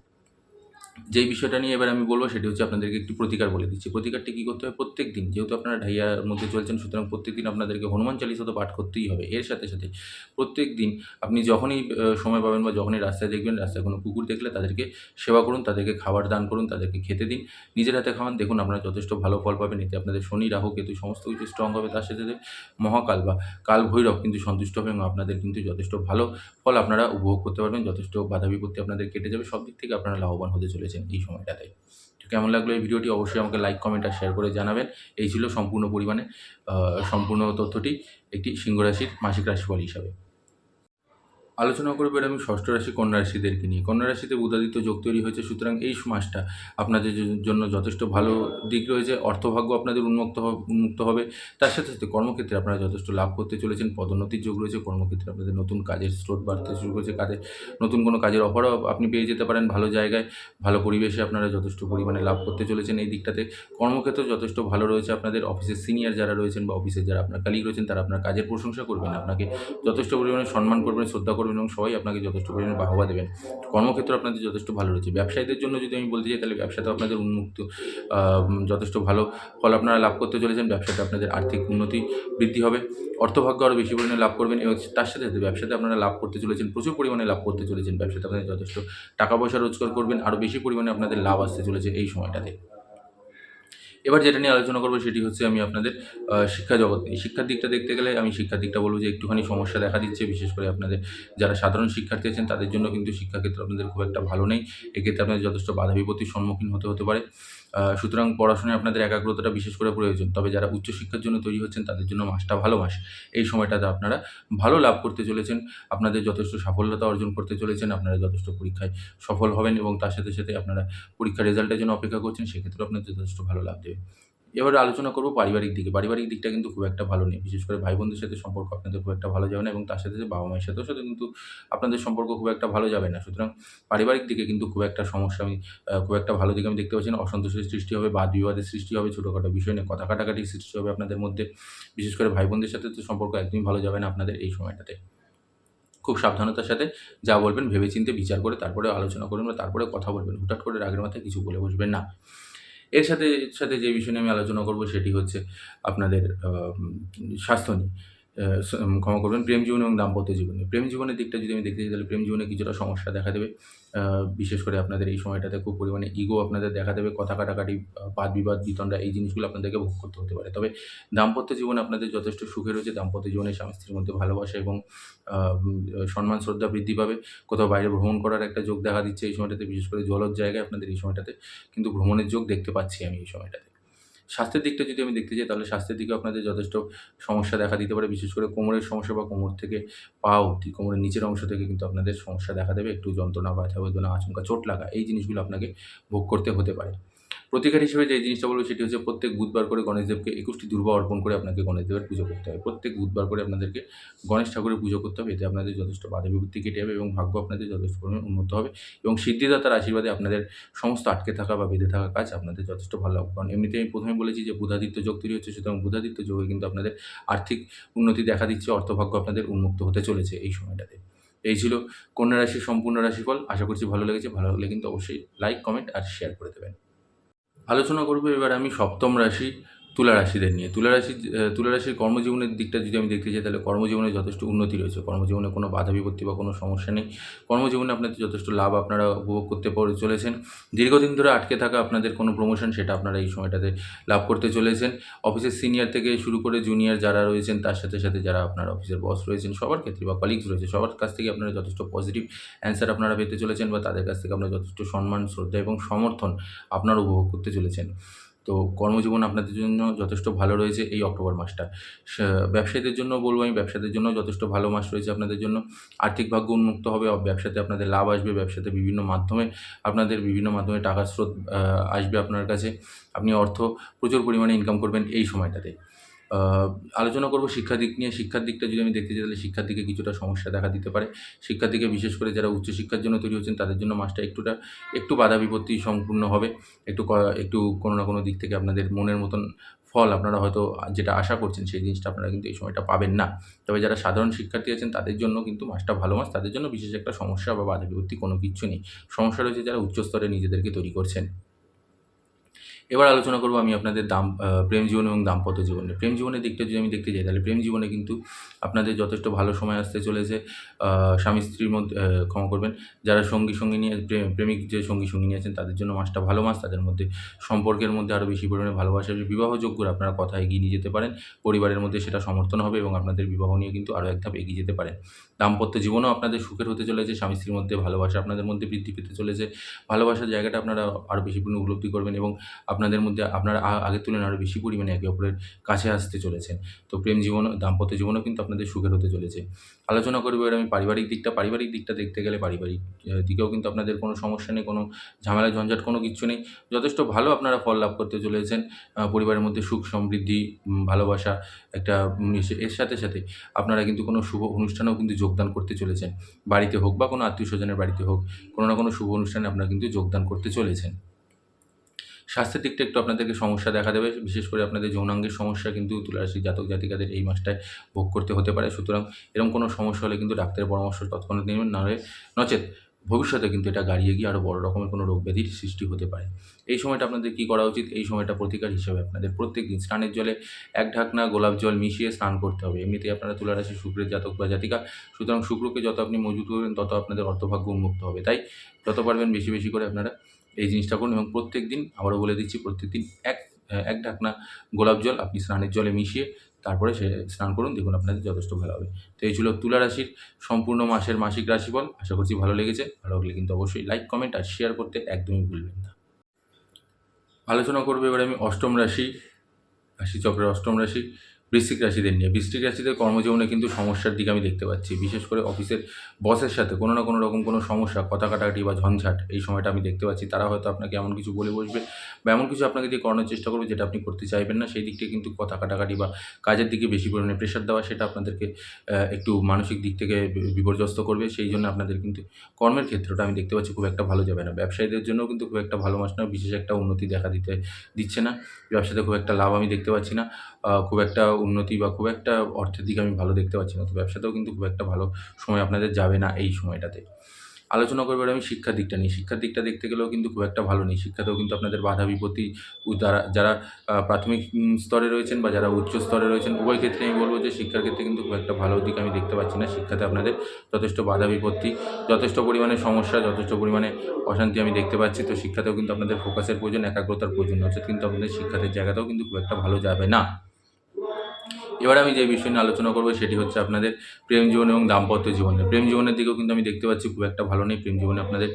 যেই বিষয়টা নিয়ে এবার আমি বলব সেটি হচ্ছে আপনাদেরকে একটি প্রতিকার বলে দিচ্ছি। প্রতিকারটি কী করতে হবে? প্রত্যেকদিন যেহেতু আপনারা ঢাইয়ার মধ্যে চলছেন, সুতরাং প্রত্যেকদিন আপনাদেরকে হনুমান চালিসা তো পাঠ করতেই হবে। এর সাথে, সাথে প্রত্যেকদিন আপনি যখনই সময় পাবেন বা যখনই রাস্তায় দেখবেন, রাস্তায় কোনো কুকুর দেখলে তাদেরকে সেবা করুন, তাদেরকে খাবার দান করুন, তাদেরকে খেতে দিন। নিজের হাতে খাওয়ান, দেখুন আপনারা যথেষ্ট ভালো ফল পাবেন। এতে আপনাদের শনি, রাহু, কেতু সমস্ত কিছু স্ট্রং হবে। তার সাথে, সাথে মহাকাল বা কাল ভৈরব কিন্তু সন্তুষ্ট হবে এবং আপনাদের কিন্তু যথেষ্ট ভালো ফল আপনারা উপভোগ করতে পারবেন। যথেষ্ট বাধা বিপত্তি আপনাদের কেটে যাবে। সব দিক থেকে আপনারা লাভবান হতে চলেছেন এই সময়টাতে। তো কেমন লাগলো এই ভিডিওটি? অবশ্যই আমাকে লাইক, কমেন্ট আর শেয়ার করে জানাবেন। এই ছিল সম্পূর্ণ পরিমাণে সম্পূর্ণ তথ্যটি একটি সিংহ রাশির মাসিক রাশিফল হিসাবে। আলোচনা করব এবার আমি ষষ্ঠ রাশি কন্যা রাশিদেরকে নিয়ে। কন্যা রাশিতে বুধাদিত্য যোগ তৈরি হয়েছে, সুতরাং এই মাসটা আপনাদের জন্য যথেষ্ট ভালো দিক রয়েছে। অর্থভাগ্য আপনাদের উন্মুক্ত হবে। তার সাথে, সাথে কর্মক্ষেত্রে আপনারা যথেষ্ট লাভ করতে চলেছেন। পদোন্নতির যোগ রয়েছে। কর্মক্ষেত্রে আপনাদের নতুন কাজের স্রোত বাড়তে শুরু করেছে। নতুন কোনো কাজের অফারও আপনি পেয়ে যেতে পারেন ভালো জায়গায়। ভালো পরিবেশে আপনারা যথেষ্ট পরিমাণে লাভ করতে চলেছেন এই দিকটাতে। কর্মক্ষেত্র যথেষ্ট ভালো রয়েছে। আপনাদের অফিসের সিনিয়র যারা রয়েছেন বা অফিসের যারা আপনার কলিগ রয়েছেন তারা আপনার কাজের প্রশংসা করবেন। আপনাকে যথেষ্ট পরিমাণে সম্মান করবেন, শ্রদ্ধা করবেন এবং সবাই আপনাকে যথেষ্ট পরিমাণে বাহবা দেবেন। কর্মক্ষেত্র আপনাদের যথেষ্ট ভালো রয়েছে। ব্যবসায়ীদের জন্য যদি আমি বলতে চাই তাহলে ব্যবসাতেও আপনাদের যথেষ্ট ভালো ফল আপনারা লাভ করতে চলেছেন। ব্যবসাতে আপনাদের আর্থিক উন্নতি বৃদ্ধি হবে। অর্থভাগ্য আরও বেশি পরিমাণে লাভ করবেন এবং তার সাথে, সাথে ব্যবসাতে আপনারা লাভ করতে চলেছেন, প্রচুর পরিমাণে লাভ করতে চলেছেন। ব্যবসাতে আপনাদের যথেষ্ট টাকা পয়সা রোজগার করবেন। আরও বেশি পরিমাণে আপনাদের লাভ আসতে চলেছে এই সময়টাতে। এবার যেটা নিয়ে আলোচনা করব সেটি হচ্ছে আমি আপনাদের শিক্ষা জগৎ নিয়ে। শিক্ষার দিকটা দেখতে গেলে আমি শিক্ষার দিকটা বলব যে একটুখানি সমস্যা দেখা দিচ্ছে। বিশেষ করে আপনাদের যারা সাধারণ শিক্ষার্থী আছেন তাদের জন্য কিন্তু শিক্ষাক্ষেত্র আপনাদের খুব একটা ভালো নেই। এক্ষেত্রে আপনাদের যথেষ্ট বাধা বিপত্তির সম্মুখীন হতে পারে। সুতরাং পড়াশোনায় আপনাদের একাগ্রতাটা বিশেষ করে প্রয়োজন। তবে যারা উচ্চশিক্ষার জন্য তৈরি হচ্ছেন তাদের জন্য মাসটা ভালো মাস। এই সময়টাতে আপনারা ভালো লাভ করতে চলেছেন। আপনাদের যথেষ্ট সাফল্যতা অর্জন করতে চলেছেন। আপনারা যথেষ্ট পরীক্ষায় সফল হবেন এবং তার সাথে, সাথে আপনারা পরীক্ষার রেজাল্টের জন্য অপেক্ষা করছেন। সেক্ষেত্রেও আপনাদের যথেষ্ট ভালো লাভ দেবে। এবারে আলোচনা করব পারিবারিক দিকে। পারিবারিক দিকটা কিন্তু খুব একটা ভালো নেই। বিশেষ করে ভাই-বোনদের সাথে সম্পর্ক আপনাদের খুব একটা ভালো যাবে না এবং তার সাথে, সাথে বাবা-মায়ের সাথেও কিন্তু আপনাদের সম্পর্ক খুব একটা ভালো যাবে না। সুতরাং পারিবারিক দিকে কিন্তু খুব একটা সমস্যা আমি খুব একটা ভালো দিক আমি দেখতে পাচ্ছি না। অসন্তোষের সৃষ্টি হবে, বাদ-বিবাদের সৃষ্টি হবে, ছোটখাটো বিষয় নিয়ে কথা কাটাকাটির সৃষ্টি হবে আপনাদের মধ্যে। বিশেষ করে ভাই-বোনদের সাথে তো সম্পর্ক একদমই ভালো যাবে না আপনাদের এই সময়টাতে। খুব সাবধানতার সাথে যা বলবেন ভেবেচিন্তে বিচার করে তারপরে আলোচনা করবেন বা তারপরে কথা বলবেন। হুটহাট করে রাগের মাথায় কিছু বলে বসবেন না। এর সাথে যে বিষয় নিয়ে আমি আলোচনা করব সেটি হচ্ছে আপনাদের স্বাস্থ্য নিয়ে। ক্ষমা করবেন, প্রেম জীবন এবং দাম্পত্য জীবনে। প্রেম জীবনের দিকটা যদি আমি দেখতে যাই তাহলে প্রেম জীবনে কিছুটা সমস্যা দেখা দেবে। বিশেষ করে আপনাদের এই সময়টাতে খুব পরিমাণে ইগো আপনাদের দেখা দেবে। কথা কাটাকাটি, বাদ-বিবাদ, বিতণ্ডা এই জিনিসগুলো আপনাদেরকে ভোগ করতে হতে পারে। তবে দাম্পত্য জীবনে আপনাদের যথেষ্ট সুখে রয়েছে। দাম্পত্য জীবনে স্বামী-স্ত্রীর মধ্যে ভালোবাসা এবং সম্মান শ্রদ্ধা বৃদ্ধি পাবে। কোথাও বাইরে ভ্রমণ করার একটা যোগ দেখা দিচ্ছে এই সময়টাতে। বিশেষ করে জলজ জায়গায় আপনাদের এই সময়টাতে কিন্তু ভ্রমণের যোগ দেখতে পাচ্ছি আমি এই সময়টাতে। স্বাস্থ্যের দিকটা যদি আমি দেখতে যাই তাহলে স্বাস্থ্যের দিকেও আপনাদের যথেষ্ট সমস্যা দেখা দিতে পারে। বিশেষ করে কোমরের সমস্যা বা কোমর থেকে পা অবধি, কোমরের নিচের অংশ থেকে কিন্তু আপনাদের সমস্যা দেখা দেবে। একটু যন্ত্রণা, ব্যথা বেদনা, আচমকা চোট লাগা এই জিনিসগুলো আপনাকে ভোগ করতে হতে পারে। প্রতিকার হিসেবে যে জিনিসটা বলবো সেটি হচ্ছে প্রত্যেক বুধবার করে গণেশদেবকে ২১টি দুর্বা অর্পণ করে আপনাকে গণেশদেবের পুজো করতে হবে। প্রত্যেক বুধবার করে আপনাদেরকে গণেশ ঠাকুরের পুজো করতে হবে। এতে আপনাদের যথেষ্ট বাধা বিপত্তি কেটে যাবে এবং ভাগ্য আপনাদের যথেষ্ট পরিমাণে উন্নত হবে এবং সিদ্ধিদাতার আশীর্বাদে আপনাদের সমস্ত আটকে থাকা বা বেঁধে থাকা কাজ আপনাদের যথেষ্ট ভালো হবে। কারণ এমনিতেই আমি প্রথমেই বলেছি যে বুধাদিত্য যোগ তৈরি হচ্ছে, সুতরাং বুধাদিত্য যোগে কিন্তু আপনাদের আর্থিক উন্নতি দেখা দিচ্ছে, অর্থভাগ্য আপনাদের উন্মুক্ত হতে চলেছে এই সময়টাতে। এই ছিল কন্যা রাশির সম্পূর্ণ রাশিফল। আশা করছি ভালো লেগেছে। ভালো লাগলে কিন্তু অবশ্যই লাইক, কমেন্ট আর শেয়ার করে দেবেন। আলোচনা করব এবার আমি সপ্তম রাশি তুলা রাশিদের নিয়ে। তুলা রাশির কর্মজীবনের দিকটা যদি আমি দেখতে চাই, তাহলে কর্মজীবনে যথেষ্ট উন্নতি রয়েছে। কর্মজীবনে কোনো বাধা বিপত্তি বা কোনো সমস্যা নেই। কর্মজীবনে আপনাদের যথেষ্ট লাভ আপনারা উপভোগ করতে চলেছেন। দীর্ঘদিন ধরে আটকে থাকা আপনাদের কোনো প্রমোশন, সেটা আপনারা এই সময়টাতে লাভ করতে চলেছেন। অফিসের সিনিয়র থেকে শুরু করে জুনিয়র যারা রয়েছেন, তার সাথে সাথে যারা আপনার অফিসের বস রয়েছেন, সবার ক্ষেত্রে বা কলিগস রয়েছে, সবার কাছ থেকে আপনারা যথেষ্ট পজিটিভ অ্যান্সার আপনারা পেতে চলেছেন বা তাদের কাছ থেকে আপনারা যথেষ্ট সম্মান, শ্রদ্ধা এবং সমর্থন আপনারা উপভোগ করতে চলেছেন। তো কর্মজীবন আপনাদের জন্য যথেষ্ট ভালো রয়েছে এই অক্টোবর মাসটা। ব্যবসায়ীদের জন্য বলবো আমি, ব্যবসাদের জন্য যথেষ্ট ভালো মাস রয়েছে আপনাদের জন্য। আর্থিক ভাগ্য উন্মুক্ত হবে, ব্যবসাতে আপনাদের লাভ আসবে, ব্যবসাতে বিভিন্ন মাধ্যমে টাকার স্রোত আসবে আপনার কাছে। আপনি অর্থ প্রচুর পরিমাণে ইনকাম করবেন এই সময়টাতে। আলোচনা করব শিক্ষার দিক নিয়ে। শিক্ষার দিকটা যদি আমি দেখতে চাই, তাহলে শিক্ষার দিকে কিছুটা সমস্যা দেখা দিতে পারে। শিক্ষার দিকে বিশেষ করে যারা উচ্চশিক্ষার জন্য তৈরি হচ্ছেন, তাদের জন্য মাসটা একটু বাধা বিপত্তি সম্পূর্ণ হবে। একটু কোনো না কোনো দিক থেকে আপনাদের মনের মতন ফল আপনারা হয়তো যেটা আশা করছেন, সেই জিনিসটা আপনারা কিন্তু এই সময়টা পাবেন না। তবে যারা সাধারণ শিক্ষার্থী আছেন, তাদের জন্য কিন্তু মাসটা ভালো মাস। তাদের জন্য বিশেষ একটা সমস্যা বা বাধা বিপত্তি কোনো কিচ্ছু নেই। সমস্যা রয়েছে যারা উচ্চ স্তরে নিজেদেরকে তৈরি করছেন। এবার আলোচনা করব আমি আপনাদের প্রেম জীবন এবং দাম্পত্য জীবনে। প্রেম জীবনের দিকটা যদি আমি দেখতে যাই, তাহলে প্রেম জীবনে কিন্তু আপনাদের যথেষ্ট ভালো সময় আসতে চলেছে। স্বামী স্ত্রীর মধ্যে ক্ষমা করবেন, যারা সঙ্গী নিয়ে প্রেমিক যে সঙ্গী আছেন, তাদের জন্য মাসটা ভালো মাস। তাদের মধ্যে সম্পর্কের মধ্যে আরও বেশি পরিমাণে ভালোবাসা আসবে। বিবাহযোগ্যরা আপনারা কথা এগিয়ে নিয়ে যেতে পারেন। পরিবারের মধ্যে সেটা সমর্থন হবে এবং আপনাদের বিবাহ নিয়ে কিন্তু আরও এক ধাপ এগিয়ে যেতে পারেন। দাম্পত্য জীবনেও আপনাদের সুখের হতে চলেছে। স্বামী স্ত্রীর মধ্যে ভালোবাসা আপনাদের মধ্যে বৃদ্ধি পেতে চলেছে। ভালোবাসার জায়গাটা আপনারা আরও বেশি পরিমাণে উপলব্ধি করবেন এবং আপনাদের মধ্যে আপনারা আগের তুলনায় আরও বেশি পরিমাণে একে অপরের কাছে আসতে চলেছেন। তো দাম্পত্য জীবনও কিন্তু আপনাদের সুখের হতে চলেছে। আলোচনা করব এবার আমি পারিবারিক দিকটা। পারিবারিক দিকটা দেখতে গেলে পারিবারিক দিকেও কিন্তু আপনাদের কোনো সমস্যা নেই, কোনো ঝামেলা ঝঞ্ঝাট কোনো কিচ্ছু নেই। যথেষ্ট ভালো আপনারা ফল লাভ করতে চলেছেন। পরিবারের মধ্যে সুখ সমৃদ্ধি, ভালোবাসা একটা এর সাথে সাথে আপনারা কিন্তু কোনো শুভ অনুষ্ঠানেও কিন্তু যোগদান করতে চলেছেন। বাড়িতে হোক বা কোনো আত্মীয়স্বজনের বাড়িতে হোক, কোনো না কোনো শুভ অনুষ্ঠানে আপনারা কিন্তু যোগদান করতে চলেছেন। স্বাস্থ্যের দিকটা একটু আপনাদেরকে সমস্যা দেখা দেবে। বিশেষ করে আপনাদের যৌনাঙ্গের সমস্যা কিন্তু তুলারাশির জাতক জাতিকাদের এই মাসটায় ভোগ করতে হতে পারে। সুতরাং এরকম কোনো সমস্যা হলে কিন্তু ডাক্তারের পরামর্শ তৎক্ষণাৎ নেবেন, নচেত ভবিষ্যতে কিন্তু এটা গাড়িয়ে গিয়ে আরও বড় রকমের কোনো রোগ ব্যাধির সৃষ্টি হতে পারে। এই সময়টা আপনাদের কী করা উচিত? এই সময়টা প্রতিকার হিসেবে আপনাদের প্রত্যেকদিন স্নানের জলে ১ ঢাকনা গোলাপ জল মিশিয়ে স্নান করতে হবে। এমনিতেই আপনারা তুলারাশির শুক্রের জাতক বা জাতিকা, সুতরাং শুক্রকে যত আপনি মজবুত করবেন, তত আপনাদের অর্থভাগ্য উন্মুক্ত হবে। তাই যত পারবেন বেশি বেশি করে আপনারা এই জিনিসটা করুন এবং প্রত্যেকদিন, আবারও বলে দিচ্ছি, প্রত্যেকদিন এক ঢাকনা গোলাপ জল আপনি স্নানের জলে মিশিয়ে তারপরে স্নান করুন। দেখুন আপনাদের যথেষ্ট ভালো হবে। তো এই ছিল তুলা রাশির সম্পূর্ণ মাসের মাসিক রাশিফল। আশা করছি ভালো লেগেছে। ভালো লাগলে কিন্তু অবশ্যই লাইক, কমেন্ট আর শেয়ার করতে একদমই ভুলবেন না। আলোচনা করবো এবার আমি অষ্টম রাশিচক্রের অষ্টম রাশি বৃশ্চিক রাশিদের নিয়ে। বৃশ্চিক রাশিদের কর্মজীবনে কিন্তু সমস্যার দিকে আমি দেখতে পাচ্ছি। বিশেষ করে অফিসের বসের সাথে কোনো না কোনো রকম কোনো সমস্যা, কথা কাটাকাটি বা ঝঞ্ঝাট এই সময়টা আমি দেখতে পাচ্ছি। তারা হয়তো আপনাকে এমন কিছু বলে বসবে বা এমন কিছু আপনাকে দিয়ে করানোর চেষ্টা করবে যেটা আপনি করতে চাইবেন না। সেই দিক থেকে কিন্তু কথা কাটাকাটি বা কাজের দিকে বেশি পরিমাণে প্রেশার দেওয়া, সেটা আপনাদেরকে একটু মানসিক দিক থেকে বিপর্যস্ত করবে। সেই জন্য আপনাদের কিন্তু কর্মের ক্ষেত্রটা আমি দেখতে পাচ্ছি খুব একটা ভালো যাবে না। ব্যবসায়ীদের জন্যও কিন্তু খুব একটা ভালো মাস না, বিশেষ একটা উন্নতি দেখা দিচ্ছে না। ব্যবসাতে খুব একটা লাভ আমি দেখতে পাচ্ছি না। খুব একটা উন্নতি বা খুব একটা অর্থের দিকে আমি ভালো দেখতে পাচ্ছি না। তো ব্যবসাতেও কিন্তু খুব একটা ভালো সময় আপনাদের যাবে না এই সময়টাতে। আলোচনা করবো আমি শিক্ষার দিকটা নিয়ে। শিক্ষার দিকটা দেখতে গেলেও কিন্তু খুব একটা ভালো নেই। শিক্ষাতেও কিন্তু আপনাদের বাধা বিপত্তি, যারা প্রাথমিক স্তরে রয়েছেন বা যারা উচ্চ স্তরে রয়েছেন, উভয় ক্ষেত্রে আমি বলবো যে শিক্ষার ক্ষেত্রে কিন্তু খুব একটা ভালো দিক আমি দেখতে পাচ্ছি না। শিক্ষাতে আপনাদের যথেষ্ট বাধা বিপত্তি, যথেষ্ট পরিমাণে সমস্যা, যথেষ্ট পরিমাণে অশান্তি আমি দেখতে পাচ্ছি। তো শিক্ষাতেও কিন্তু আপনাদের ফোকাসের প্রয়োজন, একাগ্রতার প্রয়োজন, নচেত কিন্তু আপনাদের শিক্ষার জায়গাটাও কিন্তু খুব একটা ভালো যাবে না। এবার আমি যে বিষয় নিয়ে আলোচনা করবো সেটি হচ্ছে আপনাদের প্রেম জীবন এবং দাম্পত্য জীবনে। প্রেম জীবনের দিকেও কিন্তু আমি দেখতে পাচ্ছি খুব একটা ভালো নেই। প্রেম জীবনে আপনাদের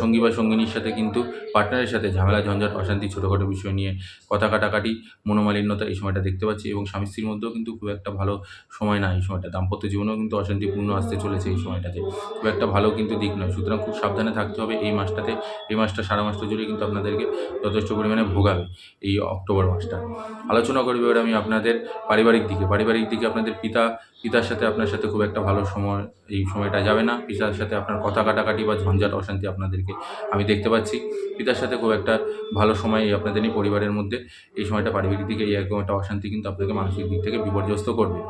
সঙ্গী বা সঙ্গিনীর সাথে কিন্তু পার্টনারের সাথে ঝামেলা, ঝঞ্ঝাট, অশান্তি, ছোটোখাটো বিষয় নিয়ে কথা কাটাকাটি, মনোমালিন্যতা এই সময়টা দেখতে পাচ্ছি এবং স্বামী স্ত্রীর মধ্যেও কিন্তু খুব একটা ভালো সময় না এই সময়টা। দাম্পত্য জীবনেও কিন্তু অশান্তিপূর্ণ আসতে চলেছে এই সময়টাতে। খুব একটা ভালো কিন্তু দিক নয়। সুতরাং খুব সাবধানে থাকতে হবে এই মাসটাতে। এই মাসটা সারা মাসটা জুড়ে কিন্তু আপনাদেরকে যথেষ্ট পরিমাণে ভোগাবে এই অক্টোবর মাসটা। আলোচনা করব এবার আমি আপনাদের পারিবারিক দিকে আপনাদের পিতার সাথে আপনার সাথে খুব একটা ভালো সময় এই সময়টা যাবে না। পিতার সাথে আপনার কথা কাটাকাটি বা ঝঞ্ঝাট অশান্তি আপনাদেরকে আমি দেখতে পাচ্ছি। পিতার সাথে খুব একটা ভালো সময় আপনাদের নেই পরিবারের মধ্যে। এই সময়টা পারিবারিক দিকে এরকম একটা অশান্তি কিন্তু আপনাকে মানসিক দিক থেকে বিপর্যস্ত করবে।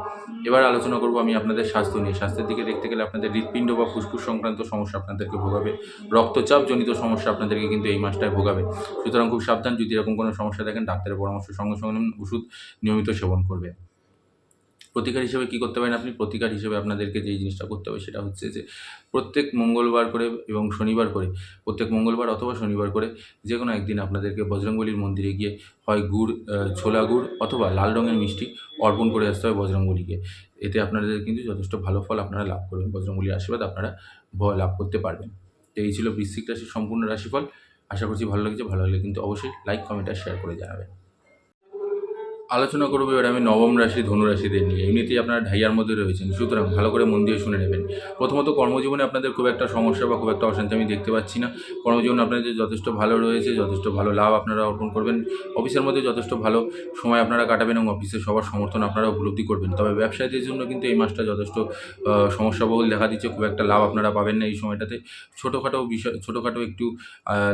এবার আলোচনা করব আমি আপনাদের স্বাস্থ্য নিয়ে। স্বাস্থ্যের দিকে দেখতে গেলে আপনাদের হৃৎপিণ্ড বা ফুসফুস সংক্রান্ত সমস্যা আপনাদেরকে ভোগাবে। রক্তচাপজনিত সমস্যা আপনাদেরকে কিন্তু এই মাসটায় ভোগাবে। সুতরাং খুব সাবধান। যদি এরকম কোনো সমস্যা দেখেন ডাক্তারের পরামর্শ সঙ্গে সঙ্গে নিন, ওষুধ নিয়মিত সেবন করবে। প্রতিকার হিসেবে কী করতে পারেন আপনি? প্রতিকার হিসেবে আপনাদেরকে যেই জিনিসটা করতে হবে সেটা হচ্ছে যে প্রত্যেক মঙ্গলবার করে এবং শনিবার করে, প্রত্যেক মঙ্গলবার অথবা শনিবার করে যে কোনো একদিন আপনাদেরকে বজরংবলীর মন্দিরে গিয়ে হয় ছোলা গুড় অথবা লাল রঙের মিষ্টি অর্পণ করে আসতে হবে বজরংবলীকে। এতে আপনাদের কিন্তু যথেষ্ট ভালো ফল আপনারা লাভ করবেন। বজরংবলীর আশীর্বাদ আপনারা লাভ করতে পারবেন। তো এই ছিল বৃশ্চিক রাশির সম্পূর্ণ রাশিফল। আশা করছি ভালো লেগেছে। ভালো লাগলে কিন্তু অবশ্যই লাইক, কমেন্ট আর শেয়ার করে জানাবেন। আলোচনা করবো এবার আমি নবম রাশি ধনু রাশিদের নিয়ে। এমনিতেই আপনারা ঢাইয়ার মধ্যে রয়েছেন, সুতরাং ভালো করে মন দিয়ে শুনে নেবেন। প্রথমত কর্মজীবনে আপনাদের খুব একটা সমস্যা বা খুব একটা অশান্তি আমি দেখতে পাচ্ছি না। কর্মজীবন আপনাদের যথেষ্ট ভালো রয়েছে, যথেষ্ট ভালো লাভ আপনারা অর্জন করবেন। অফিসের মধ্যে যথেষ্ট ভালো সময় আপনারা কাটাবেন এবং অফিসের সবার সমর্থন আপনারা উপলব্ধি করবেন। তবে ব্যবসায়ীদের জন্য কিন্তু এই মাসটা যথেষ্ট সমস্যাবহুল দেখা দিচ্ছে। খুব একটা লাভ আপনারা পাবেন না এই সময়টাতে। ছোটোখাটো একটু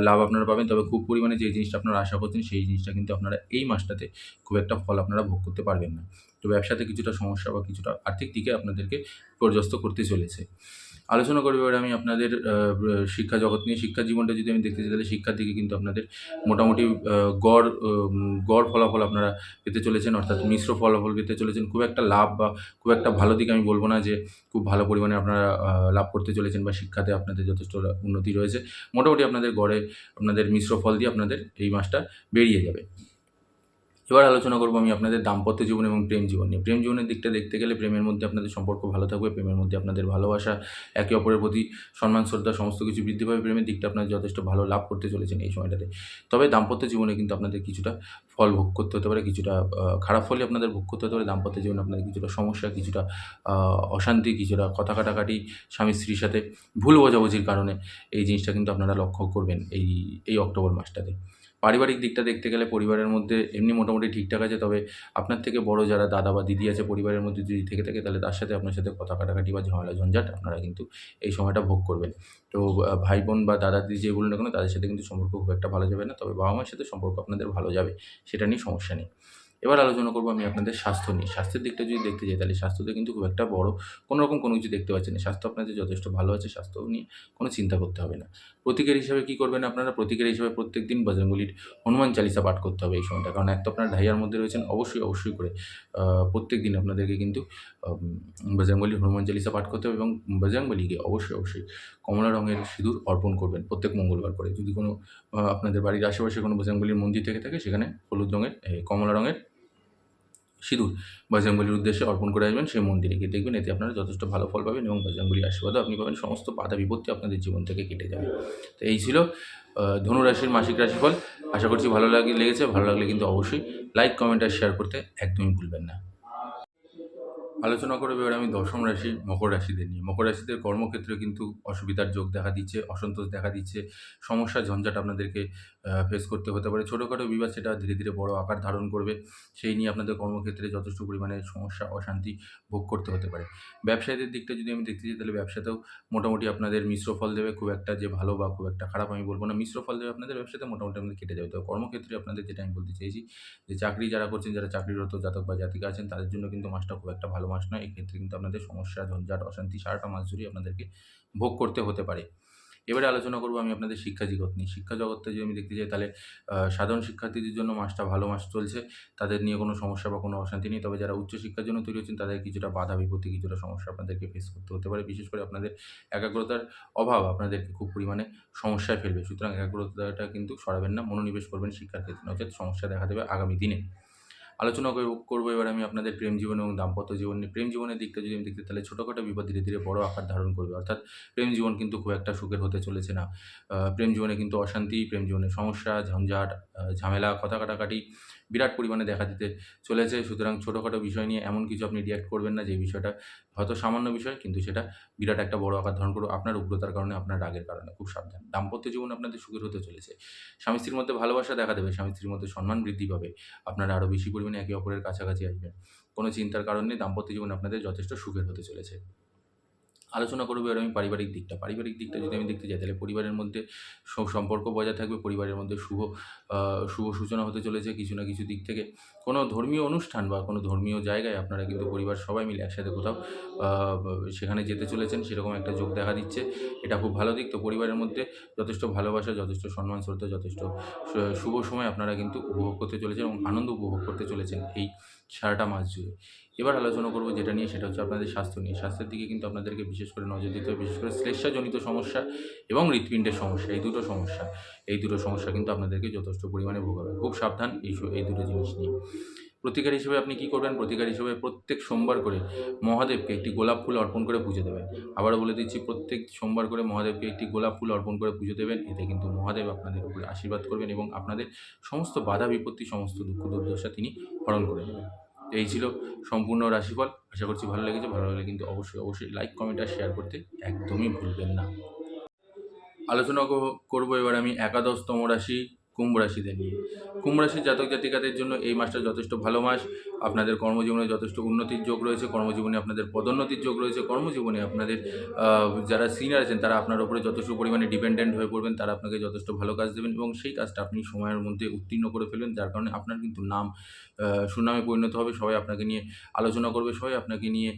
লাভ আপনারা পাবেন, তবে খুব পরিমাণে যে জিনিসটা আপনারা আশা করছেন সেই জিনিসটা কিন্তু আপনারা এই মাসটাতে খুব একটা ফল আপনারা ভোগ করতে পারবেন না। তো ব্যবসাতে কিছুটা সমস্যা বা কিছুটা আর্থিক দিকে আপনাদেরকে বিপর্যস্ত করতে চলেছে। আলোচনা করব এবার আমি আপনাদের শিক্ষা জগৎ নিয়ে। শিক্ষা জীবনটা যদি আমি দেখতে চাই তাহলে শিক্ষার দিকে কিন্তু আপনাদের মোটামুটি গড় ফলাফল আপনারা পেতে চলেছেন, অর্থাৎ মিশ্র ফলাফল পেতে চলেছেন। খুব একটা লাভ বা খুব একটা ভালো দিক আমি বলব না যে খুব ভালো পরিমাণে আপনারা লাভ করতে চলেছেন বা শিক্ষাতে আপনাদের যথেষ্ট উন্নতি রয়েছে। মোটামুটি আপনাদের গড়ে আপনাদের মিশ্র ফল দিয়ে আপনাদের এই মাসটা বেরিয়ে যাবে। এবার আলোচনা করবো আমি আপনাদের দাম্পত্য জীবন এবং প্রেম জীবন নিয়ে। প্রেম জীবনের দিকটা দেখতে গেলে প্রেমের মধ্যে আপনাদের সম্পর্ক ভালো থাকবে। প্রেমের মধ্যে আপনাদের ভালোবাসা, একে অপরের প্রতি সম্মান, শ্রদ্ধা সমস্ত কিছু বৃদ্ধি পাবে। প্রেমের দিকটা আপনারা যথেষ্ট ভালো লাভ করতে চলেছেন এই সময়টাতে। তবে দাম্পত্য জীবনে কিন্তু আপনাদের কিছুটা ফল ভোগ করতে হতে পারে, কিছুটা খারাপ ফলই আপনাদের ভোগ করতে হতে পারে। দাম্পত্য জীবনে আপনাদের কিছুটা সমস্যা, কিছুটা অশান্তি, কিছুটা কথা কাটাকাটি স্বামী স্ত্রীর সাথে ভুল বোঝাবুঝির কারণে এই জিনিসটা কিন্তু আপনারা লক্ষ্য করবেন এই অক্টোবর মাসটাতে। পারিবারিক দিকটা দেখতে গেলে পরিবারের মধ্যে এমনি মোটামুটি ঠিকঠাক আছে, তবে আপনার থেকে বড় যারা দাদা বা দিদি আছে পরিবারের মধ্যে যদি থেকে থাকে তাহলে তার সাথে আপনার সাথে কথা কাটাকাটি বা ঝামেলা ঝঞ্ঝাট আপনারা কিন্তু এই সময়টা ভোগ করবেন। তো ভাই বোন বা দাদা দিদি যে বলুন না কেন তাদের সাথে কিন্তু সম্পর্ক খুব একটা ভালো যাবে না, তবে বাবা মায়ের সাথে সম্পর্ক আপনাদের ভালো যাবে, সেটা নিয়ে সমস্যা নেই। এবার আলোচনা করবো আমি আপনাদের স্বাস্থ্য নিয়ে। স্বাস্থ্যের দিকটা যদি দেখতে যাই তাহলে স্বাস্থ্যতে কিন্তু খুব একটা বড় কোনোরকম কোনো কিছু দেখতে পাচ্ছেন না। স্বাস্থ্য আপনাদের যথেষ্ট ভালো আছে, স্বাস্থ্য নিয়ে কোনো চিন্তা করতে হবে না। প্রতীকের হিসাবে কী করবেন আপনারা? প্রতীকের হিসাবে প্রত্যেকদিন বজরংবলীর হনুমান চালিসা পাঠ করতে হবে এই সময়টা। কারণ এক তো আপনারা ঢাইয়ার মধ্যে রয়েছেন, অবশ্যই করে প্রত্যেকদিন আপনাদেরকে কিন্তু বজরংবলীর হনুমান চালিসা পাঠ করতে হবে এবং বজরংবলীকে অবশ্যই কমলা রঙের সিঁদুর অর্পণ করবেন প্রত্যেক মঙ্গলবার করে। যদি কোনো আপনাদের বাড়ির আশেপাশে কোনো বজরংবলীর মন্দির থেকে থাকে সেখানে হলুদ রঙের কমলা রঙের সিঁদুর বজরংবলীর উদ্দেশ্যে অর্পণ করে আসবেন সেই মন্দিরে গিয়ে। দেখবেন এতে আপনারা যথেষ্ট ভালো ফল পাবেন এবং বজরংবলীর আশীর্বাদও আপনি পাবেন। সমস্ত বাধা বিপত্তি আপনাদের জীবন থেকে কেটে যাবে। তো এই ছিল ধনু রাশির মাসিক রাশিফল। আশা করছি ভালো লেগেছে। ভালো লাগলে কিন্তু অবশ্যই লাইক, কমেন্ট আর শেয়ার করতে একদমই ভুলবেন না। আলোচনা করবো এবার আমি দশম রাশি মকর রাশিদের নিয়ে। মকর রাশিদের কর্মক্ষেত্রে কিন্তু অসুবিধার যোগ দেখা দিচ্ছে, অসন্তোষ দেখা দিচ্ছে, সমস্যা ঝঞ্ঝাট আপনাদেরকে ফেস করতে হতে পারে। ছোটোখাটো বিবাদ সেটা ধীরে বড় আকার ধারণ করবে। সেই নিয়ে আপনাদের কর্মক্ষেত্রে যথেষ্ট পরিমাণে সমস্যা, অশান্তি ভোগ করতে হতে পারে। ব্যবসায়ীদের দিকটা যদি আমি দেখতে চাই তাহলে ব্যবসাতেও মোটামুটি আপনাদের মিশ্র ফল দেবে। খুব একটা যে ভালো বা খুব একটা খারাপ আমি বলব না। মিশ্র ফল দেবে আপনাদের ব্যবসাতে, মোটামুটি আপনাদের কেটে যাবে। তবে কর্মক্ষেত্রে আপনাদের যেটা আমি বলতে চাইছি যে চাকরি যারা করছেন, যারা চাকরিরত জাতক বা জাতিকা আছেন তাদের জন্য কিন্তু মাসটা খুব একটা ভালো মাস নয়। এক্ষেত্রে কিন্তু আপনাদের সমস্যা, ঝঞ্ঝাট, অশান্তি সারাটা মাস জুড়েই আপনাদেরকে ভোগ করতে হতে পারে। এবারে আলোচনা করবো আমি আপনাদের শিক্ষা জগৎ নিয়ে। শিক্ষা জগৎটা যদি আমি দেখতে চাই তাহলে সাধারণ শিক্ষার্থীদের জন্য মাসটা ভালো মাস চলছে। তাদের নিয়ে কোনো সমস্যা বা কোনো অশান্তি নেই। তবে যারা উচ্চশিক্ষার জন্য তৈরি হচ্ছেন তাদের কিছুটা বাধা বিপত্তি, কিছুটা সমস্যা আপনাদেরকে ফেস করতে হতে পারে। বিশেষ করে আপনাদের একাগ্রতার অভাব আপনাদেরকে খুব পরিমাণে সমস্যায় ফেলবে। সুতরাং একাগ্রতাটা কিন্তু সরাবেন না, মনোনিবেশ করবেন শিক্ষার ক্ষেত্রে, নচেৎ সমস্যা দেখা দেবে আগামী দিনে। আলোচনা করবো এবার আমি আপনাদের প্রেম জীবন এবং দাম্পত্য জীবন নিয়ে। প্রেম জীবনের দিকটা যদি আমি দেখতে, তাহলে ছোটোখাটো বিপদ ধীরে ধীরে বড় আকার ধারণ করবে। অর্থাৎ প্রেম জীবন কিন্তু খুব একটা সুখের হতে চলেছে না। প্রেম জীবনে কিন্তু অশান্তি, প্রেম জীবনে সমস্যা, ঝঞ্ঝাট, ঝামেলা, কথা কাটাকাটি বিরাট পরিমাণে দেখা দিতে চলেছে। সুতরাং ছোটোখাটো বিষয় নিয়ে এমন কিছু আপনি রিঅ্যাক্ট করবেন না যে বিষয়টা হয়তো সামান্য বিষয়, কিন্তু সেটা বিরাট একটা বড় আকার ধারণ করবে আপনার উগ্রতার কারণে, আপনার রাগের কারণে। খুব সাবধান। দাম্পত্য জীবন আপনাদের সুখের হতে চলেছে। স্বামী স্ত্রীর মধ্যে ভালোবাসা দেখা দেবে, স্বামী স্ত্রীর মধ্যে সম্মান বৃদ্ধি পাবে। আপনারা আরও বেশি পরিমাণে একে অপরের কাছাকাছি আসবেন। কোনো চিন্তার কারণ নেই, দাম্পত্য জীবন আপনাদের যথেষ্ট সুখের হতে চলেছে। আলোচনা করবো এবার আমি পারিবারিক দিকটা। পারিবারিক দিকটা যদি আমি দেখতে যাই, তাহলে পরিবারের মধ্যে সম্পর্ক বজায় থাকবে। পরিবারের মধ্যে শুভ সূচনা হতে চলেছে কিছু না কিছু দিক থেকে। কোনো ধর্মীয় অনুষ্ঠান বা কোনো ধর্মীয় জায়গায় আপনারা কিন্তু পরিবার সবাই মিলে একসাথে কোথাও সেখানে যেতে চলেছেন, সেরকম একটা যোগ দেখা দিচ্ছে। এটা খুব ভালো দিক। তো পরিবারের মধ্যে যথেষ্ট ভালোবাসা, যথেষ্ট সম্মান, শ্রদ্ধা, যথেষ্ট শুভ সময় আপনারা কিন্তু উপভোগ করতে চলেছেন এবং আনন্দ উপভোগ করতে চলেছেন এই সারাটা মাস জুড়ে। এবার আলোচনা করব যেটা নিয়ে, সেটা হচ্ছে আপনাদের স্বাস্থ্য নিয়ে। স্বাস্থ্যের দিকে কিন্তু আপনাদেরকে বিশেষ করে নজর দিতে হবে। বিশেষ করে শ্লেষ্মাজনিত সমস্যা এবং হৃৎপিণ্ডের সমস্যা, এই দুটো সমস্যা কিন্তু আপনাদেরকে যথেষ্ট পরিমাণে ভোগাবে। খুব সাবধান এই দুটো জিনিস নিয়ে। প্রতিকার হিসেবে আপনি কী করবেন? প্রতিকার হিসেবে প্রত্যেক সোমবার করে মহাদেবকে একটি গোলাপ ফুল অর্পণ করে পুজো দেবেন। আবারও বলে দিচ্ছি, প্রত্যেক সোমবার করে মহাদেবকে একটি গোলাপ ফুল অর্পণ করে পুজো দেবেন। এতে কিন্তু মহাদেব আপনাদের উপরে আশীর্বাদ করবেন এবং আপনাদের সমস্ত বাধা বিপত্তি, সমস্ত দুঃখ দুর্দশা তিনি হরণ করে নেবেন। এই ছিল সম্পূর্ণ রাশিফল। আশা করছি ভালো লেগেছে। ভালো লাগলে কিন্তু অবশ্যই লাইক, কমেন্ট আর শেয়ার করতে একদমই ভুলবেন না। আলোচনা করব এবার আমি একাদশতম রাশি কুম্ভ রাশিদের নিয়ে। কুম্ভ রাশির জাতক জাতিকাদের জন্য এই মাসটা যথেষ্ট ভালো মাস। আপনাদের কর্মজীবনে যথেষ্ট উন্নতির যোগ রয়েছে, কর্মজীবনে আপনাদের পদোন্নতির যোগ রয়েছে, কর্মজীবনে আপনাদের যারা সিনিয়র আছেন তারা আপনার উপরে যথেষ্ট পরিমাণে ডিপেন্ডেন্ট হয়ে পড়বেন, তারা আপনাকে যথেষ্ট ভালো কাজ দেবেন এবং সেই কাজটা আপনি সময়ের মধ্যে উত্তীর্ণ করে ফেলবেন, যার কারণে আপনার কিন্তু নাম সুনামে পরিণত হবে। সবাই আপনাকে নিয়ে আলোচনা করবে, সবাই আপনাকে নিয়ে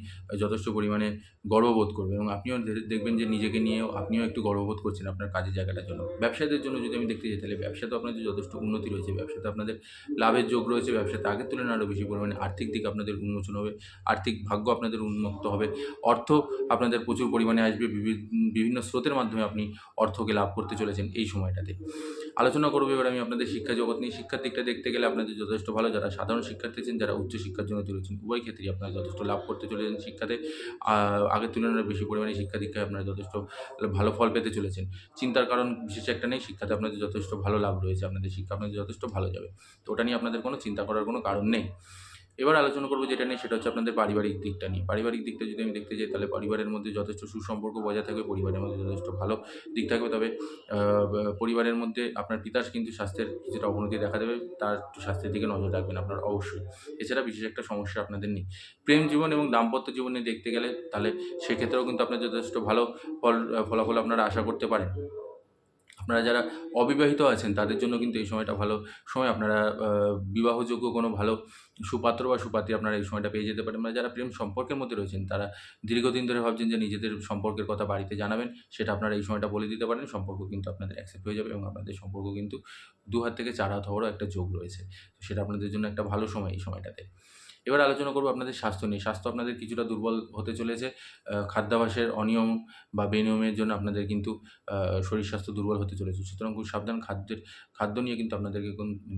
যথেষ্ট পরিমাণে গর্ববোধ করবে এবং আপনিও দেখবেন যে নিজেকে নিয়েও আপনিও একটু গর্ববোধ করছেন আপনার কাজের জায়গাটার জন্য। ব্যবসায়ীদের জন্য যদি আমি দেখতে যাই, তাহলে ব্যবসাতে আপনাদের যথেষ্ট উন্নতি রয়েছে, ব্যবসাতে আপনাদের লাভের যোগ রয়েছে, ব্যবসাতে আগের তুলনায় আরও বেশি পরিমাণে আর্থিক দিক আপনাদের উন্মোচন হবে, আর্থিক ভাগ্য আপনাদের উন্মুক্ত হবে, অর্থ আপনাদের প্রচুর পরিমাণে আসবে, বিভিন্ন স্রোতের মাধ্যমে আপনি অর্থকে লাভ করতে চলেছেন এই সময়টাতে। আলোচনা করবো এবার আমি আপনাদের শিক্ষা জগৎ নিয়ে। শিক্ষার দিকটা দেখতে গেলে আপনাদের যথেষ্ট ভালো। যারা সাধারণ শিক্ষার্থী আছেন, যারা উচ্চশিক্ষার জন্য তৈরি, উভয় ক্ষেত্রেই আপনারা যথেষ্ট লাভ করতে চলেছেন শিক্ষাতে। আগের তুলনায় বেশি পরিমাণে শিক্ষা দীক্ষায় আপনারা যথেষ্ট ভালো ফল পেতে চলেছেন। চিন্তার কারণ বিশেষ একটা নেই, শিক্ষাতে আপনাদের যথেষ্ট ভালো লাভ রয়েছে, আপনাদের শিক্ষা আপনাদের যথেষ্ট ভালো যাবে। তো ওটা নিয়ে আপনাদের কোনো চিন্তা করার কোনো কারণ নেই। এবার আলোচনা করবো যেটা নিয়ে, সেটা হচ্ছে আপনাদের পারিবারিক দিকটা নিয়ে। পারিবারিক দিকটা যদি আমি দেখতে যাই, তাহলে পরিবারের মধ্যে যথেষ্ট সুসম্পর্ক বজায় থাকবে, পরিবারের মধ্যে যথেষ্ট ভালো দিক থাকবে। তবে পরিবারের মধ্যে আপনার পিতার কিন্তু স্বাস্থ্যের কিছুটা অবনতি দেখা দেবে, তার স্বাস্থ্যের দিকে নজর রাখবেন আপনারা অবশ্যই। এছাড়া বিশেষ একটা সমস্যা আপনাদের নেই। প্রেম জীবন এবং দাম্পত্য জীবনে দেখতে গেলে, তাহলে সেক্ষেত্রেও কিন্তু আপনার যথেষ্ট ভালো ফলাফল আপনারা আশা করতে পারেন। আপনারা যারা অবিবাহিত আছেন তাদের জন্য কিন্তু এই সময়টা ভালো সময়। আপনারা বিবাহযোগ্য কোনো ভালো সুপাত্র বা সুপাত্রী আপনারা এই সময়টা পেয়ে যেতে পারেন। বা যারা প্রেম সম্পর্কের মধ্যে রয়েছেন, তারা দীর্ঘদিন ধরে ভাবছেন যে নিজেদের সম্পর্কের কথা বাড়িতে জানাবেন, সেটা আপনারা এই সময়টা বলে দিতে পারেন। সম্পর্ক কিন্তু আপনাদের অ্যাকসেপ্ট হয়ে যাবে এবং আপনাদের সম্পর্ক কিন্তু ২ হাত থেকে ৪ হাত হওয়ারও একটা যোগ রয়েছে। তো সেটা আপনাদের জন্য একটা ভালো সময় এই সময়টাতে। এবার আলোচনা করবো আপনাদের স্বাস্থ্য নিয়ে। স্বাস্থ্য আপনাদের কিছুটা দুর্বল হতে চলেছে। খাদ্যাভ্যাসের অনিয়ম বা বেনিয়মের জন্য আপনাদের কিন্তু শরীর স্বাস্থ্য দুর্বল হতে চলেছে। সুতরাং খুব সাবধান। খাদ্য নিয়ে কিন্তু আপনাদেরকে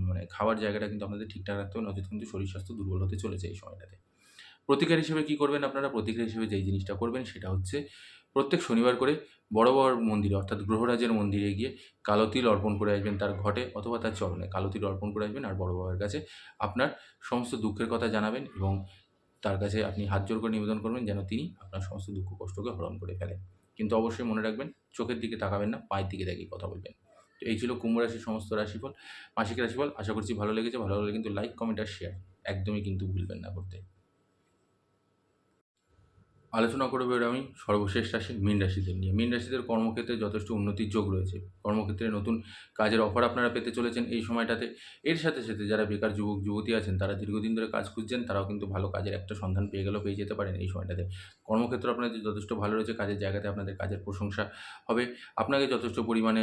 মানে খাওয়ার জায়গাটা কিন্তু আপনাদের ঠিকঠাক রাখতে হবে, নচেত কিন্তু শরীর স্বাস্থ্য দুর্বল হতে চলেছে এই সময়টাতে। প্রতিকার হিসেবে কী করবেন আপনারা? প্রতিকার হিসেবে যেই জিনিসটা করবেন সেটা হচ্ছে, প্রত্যেক শনিবার করে বড় মন্দিরে, অর্থাৎ গ্রহরাজের মন্দিরে গিয়ে কালো তিল অর্পণ করে আসবেন তার ঘটে অথবা তার চরণে। কালো তিল অর্পণ করে আসবেন আর বড় বাবার কাছে আপনার সমস্ত দুঃখের কথা জানাবেন এবং তার কাছে আপনি হাত জোড় করে নিবেদন করবেন যেন তিনি আপনার সমস্ত দুঃখ কষ্টকে হরণ করে ফেলেন। কিন্তু অবশ্যই মনে রাখবেন, চোখের দিকে তাকাবেন না, পায়ের দিকে তাকিয়ে কথা বলবেন। তো এই ছিল কুম্ভ রাশির সমস্ত রাশিফল, মাসিক রাশিফল। আশা করছি ভালো লেগেছে। ভালো লাগলে কিন্তু লাইক, কমেন্ট আর শেয়ার একদমই কিন্তু ভুলবেন না করতে। আলোচনা করবো এবার আমি সর্বশেষ রাশি মীন রাশিদের নিয়ে। মীন রাশিদের কর্মক্ষেত্রে যথেষ্ট উন্নতির যোগ রয়েছে। কর্মক্ষেত্রে নতুন কাজের অফার আপনারা পেতে চলেছেন এই সময়টাতে। এর সাথে সাথে যারা বেকার যুবক যুবতী আছেন, তারা দীর্ঘদিন ধরে কাজ খুঁজছেন, তারাও কিন্তু ভালো কাজের একটা সন্ধান পেয়ে যেতে পারেন এই সময়টাতে। কর্মক্ষেত্র আপনাদের যথেষ্ট ভালো রয়েছে। কাজের জায়গাতে আপনাদের কাজের প্রশংসা হবে। আপনাকে যথেষ্ট পরিমাণে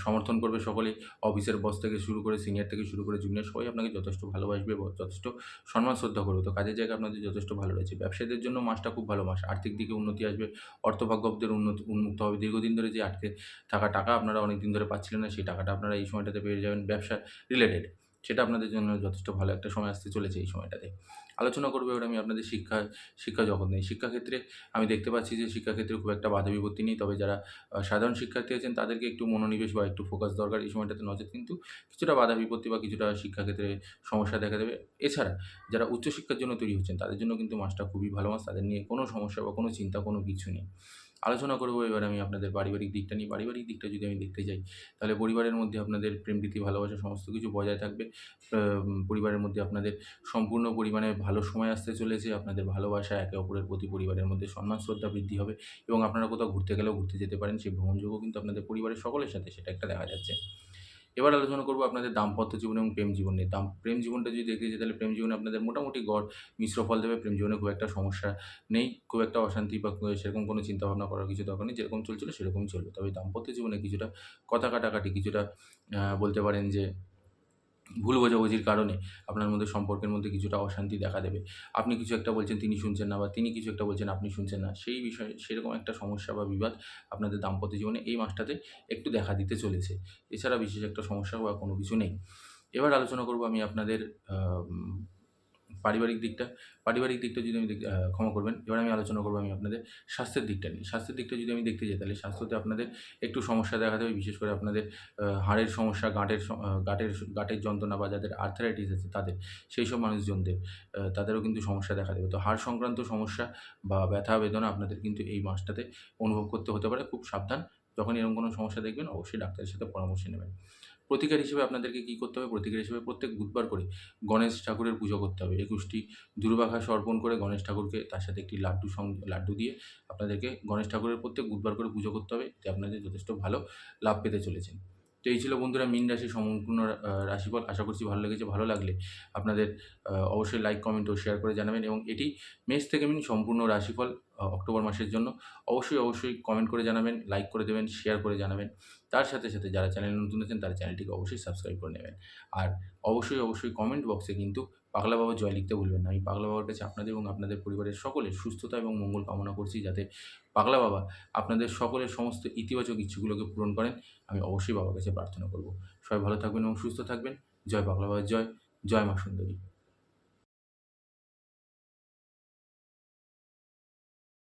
সমর্থন করবে সকলেই। অফিসের বস থেকে শুরু করে, সিনিয়র থেকে শুরু করে জুনিয়র, সবাই আপনাকে যথেষ্ট ভালোবাসবে এবং যথেষ্ট সম্মান শ্রদ্ধা করবে। তো কাজের জায়গা আপনাদের যথেষ্ট ভালো রয়েছে। ব্যবসায়ীদের জন্য মাসটা খুব ভালো মাস। আর্থিক দিকে উন্নতি আসবে, অর্থভাগ্য আপনাদের উন্মুক্ত হবে। দীর্ঘদিন ধরে যে আটকে থাকা টাকা আপনারা অনেক দিন ধরে পাচ্ছিলেন না, সেই টাকাটা আপনারা এই সময়টাতে পেয়ে যাবেন ব্যবসা রিলেটেড। সেটা আপনাদের জন্য যথেষ্ট ভালো একটা সময় আসতে চলেছে এই সময়টাতে। আলোচনা করব এবার আমি আপনাদের শিক্ষা জগৎ নিয়ে। শিক্ষাক্ষেত্রে আমি দেখতে পাচ্ছি যে শিক্ষাক্ষেত্রে খুব একটা বাধা বিপত্তি নেই। তবে যারা সাধারণ শিক্ষার্থী আছেন তাদেরকে একটু মনোনিবেশ বা একটু ফোকাস দরকার এই সময়টাতে, নচেৎ কিন্তু কিছুটা বাধা বিপত্তি বা কিছুটা শিক্ষাক্ষেত্রে সমস্যা দেখা দেবে। এছাড়া যারা উচ্চশিক্ষার জন্য তৈরি হচ্ছেন তাদের জন্য কিন্তু মাসটা খুবই ভালো মাস। তাদের নিয়ে কোনো সমস্যা বা কোনো চিন্তা কোনো কিছু নেই। আলোচনা করব এবার আমি আপনাদের পারিবারিক দিকটা নিয়ে। পারিবারিক দিকটা যদি আমি দেখতে যাই, তাহলে পরিবারের মধ্যে আপনাদের প্রেম, প্রীতি, ভালোবাসা সমস্ত কিছু বজায় থাকবে। পরিবারের মধ্যে আপনাদের সম্পূর্ণ পরিমাণে ভালো সময় আসতে চলেছে। আপনাদের ভালোবাসা, একে অপরের প্রতি পরিবারের মধ্যে সম্মান শ্রদ্ধা বৃদ্ধি হবে এবং আপনারা কোথাও ঘুরতে গেলেও ঘুরতে যেতে পারেন। সেই ভ্রমণযোগও কিন্তু আপনাদের পরিবারের সকলের সাথে সেটা একটা দেখা যাচ্ছে। এবার আলোচনা করব আপনাদের দাম্পত্য জীবন এবং প্রেম জীবন নিয়ে। প্রেম জীবনটা যদি দেখতে যাই, তাহলে প্রেম জীবনে আপনাদের মোটামুটি গড় মিশ্র ফল দেবে। প্রেম জীবনে খুব একটা সমস্যা নেই, খুব একটা অশান্তি বা সেরকম কোনো চিন্তাভাবনা করার কিছু দরকার নেই। যেরকম চলছিল সেরকমই চলবে। তবে দাম্পত্য জীবনে কিছুটা কথা কাটাকাটি, কিছুটা বলতে পারেন যে ভুল বোঝাবুঝির কারণে আপনার মধ্যে সম্পর্কের মধ্যে কিছুটা অশান্তি দেখা দেবে। আপনি কিছু একটা বলছেন, তিনি শুনছেন না, বা তিনি কিছু একটা বলছেন, আপনি শুনছেন না। সেই বিষয়ে সেরকম একটা সমস্যা বা বিবাদ আপনাদের দাম্পত্য জীবনে এই মাসটাতে একটু দেখা দিতে চলেছে। এছাড়া বিশেষ একটা সমস্যা বা কোনো কিছু নেই। এবার আলোচনা করব আমি আপনাদের আম পারিবারিক দিকটা। পারিবারিক দিকটা যদি আমি ক্ষমা করবেন। এবার আমি আলোচনা করব আমি আপনাদের স্বাস্থ্যের দিকটা নিয়ে। স্বাস্থ্যের দিকটা যদি আমি দেখতে যাই, তাহলে স্বাস্থ্যতে আপনাদের একটু সমস্যা দেখা দেবে। বিশেষ করে আপনাদের হাড়ের সমস্যা, গাঁটের যন্ত্রণা বা যাদের আর্থ্রাইটিস আছে তাদের, সেইসব মানুষজনদের তাদেরও কিন্তু সমস্যা দেখা দেবে। তো হাড় সংক্রান্ত সমস্যা বা ব্যথা বেদনা আপনাদের কিন্তু এই মাসটাতে অনুভব করতে হতে পারে। খুব সাবধান। যখন এরকম কোনো সমস্যা দেখবেন অবশ্যই ডাক্তারের সাথে পরামর্শ নেবেন। প্রতিকার হিসেবে আপনাদেরকে কী করতে হবে? প্রতিকার হিসেবে প্রত্যেক বুধবার করে গণেশ ঠাকুরের পুজো করতে হবে। ২১টি দুর্বাঘাস অর্পণ করে গণেশ ঠাকুরকে, তার সাথে একটি লাড্ডু দিয়ে আপনাদেরকে গণেশ ঠাকুরের প্রত্যেক বুধবার করে পুজো করতে হবে। এতে আপনাদের যথেষ্ট ভালো লাভ পেতে চলেছেন। তো এই ছিল বন্ধুরা মীন রাশির সম্পূর্ণ রাশিফল। আশা করছি ভালো লেগেছে। ভালো লাগলে আপনাদের অবশ্যই লাইক, কমেন্ট ও শেয়ার করে জানাবেন এবং এটি মেষ থেকে মীন সম্পূর্ণ রাশিফল অক্টোবর মাসের জন্য। অবশ্যই কমেন্ট করে জানাবেন, লাইক করে দেবেন, শেয়ার করে জানাবেন। তার সাথে যারা চ্যানেলে নতুন আছেন তারা চ্যানেলটিকে অবশ্যই সাবস্ক্রাইব করে নেবেন। আর অবশ্যই কমেন্ট বক্সে কিন্তু পাগলা বাবার জয় লিখতে ভুলবেন না। আমি পাগলা বাবার কাছে আপনাদের এবং আপনাদের পরিবারের সকলের সুস্থতা এবং মঙ্গল কামনা করছি, যাতে পাগলা বাবা আপনাদের সকলের সমস্ত ইতিবাচক ইচ্ছুগুলোকে পূরণ করেন। আমি অবশ্যই বাবার কাছে প্রার্থনা করব। সবাই ভালো থাকবেন এবং সুস্থ থাকবেন। জয় পাগলা বাবার জয়, জয় মা সুন্দরী।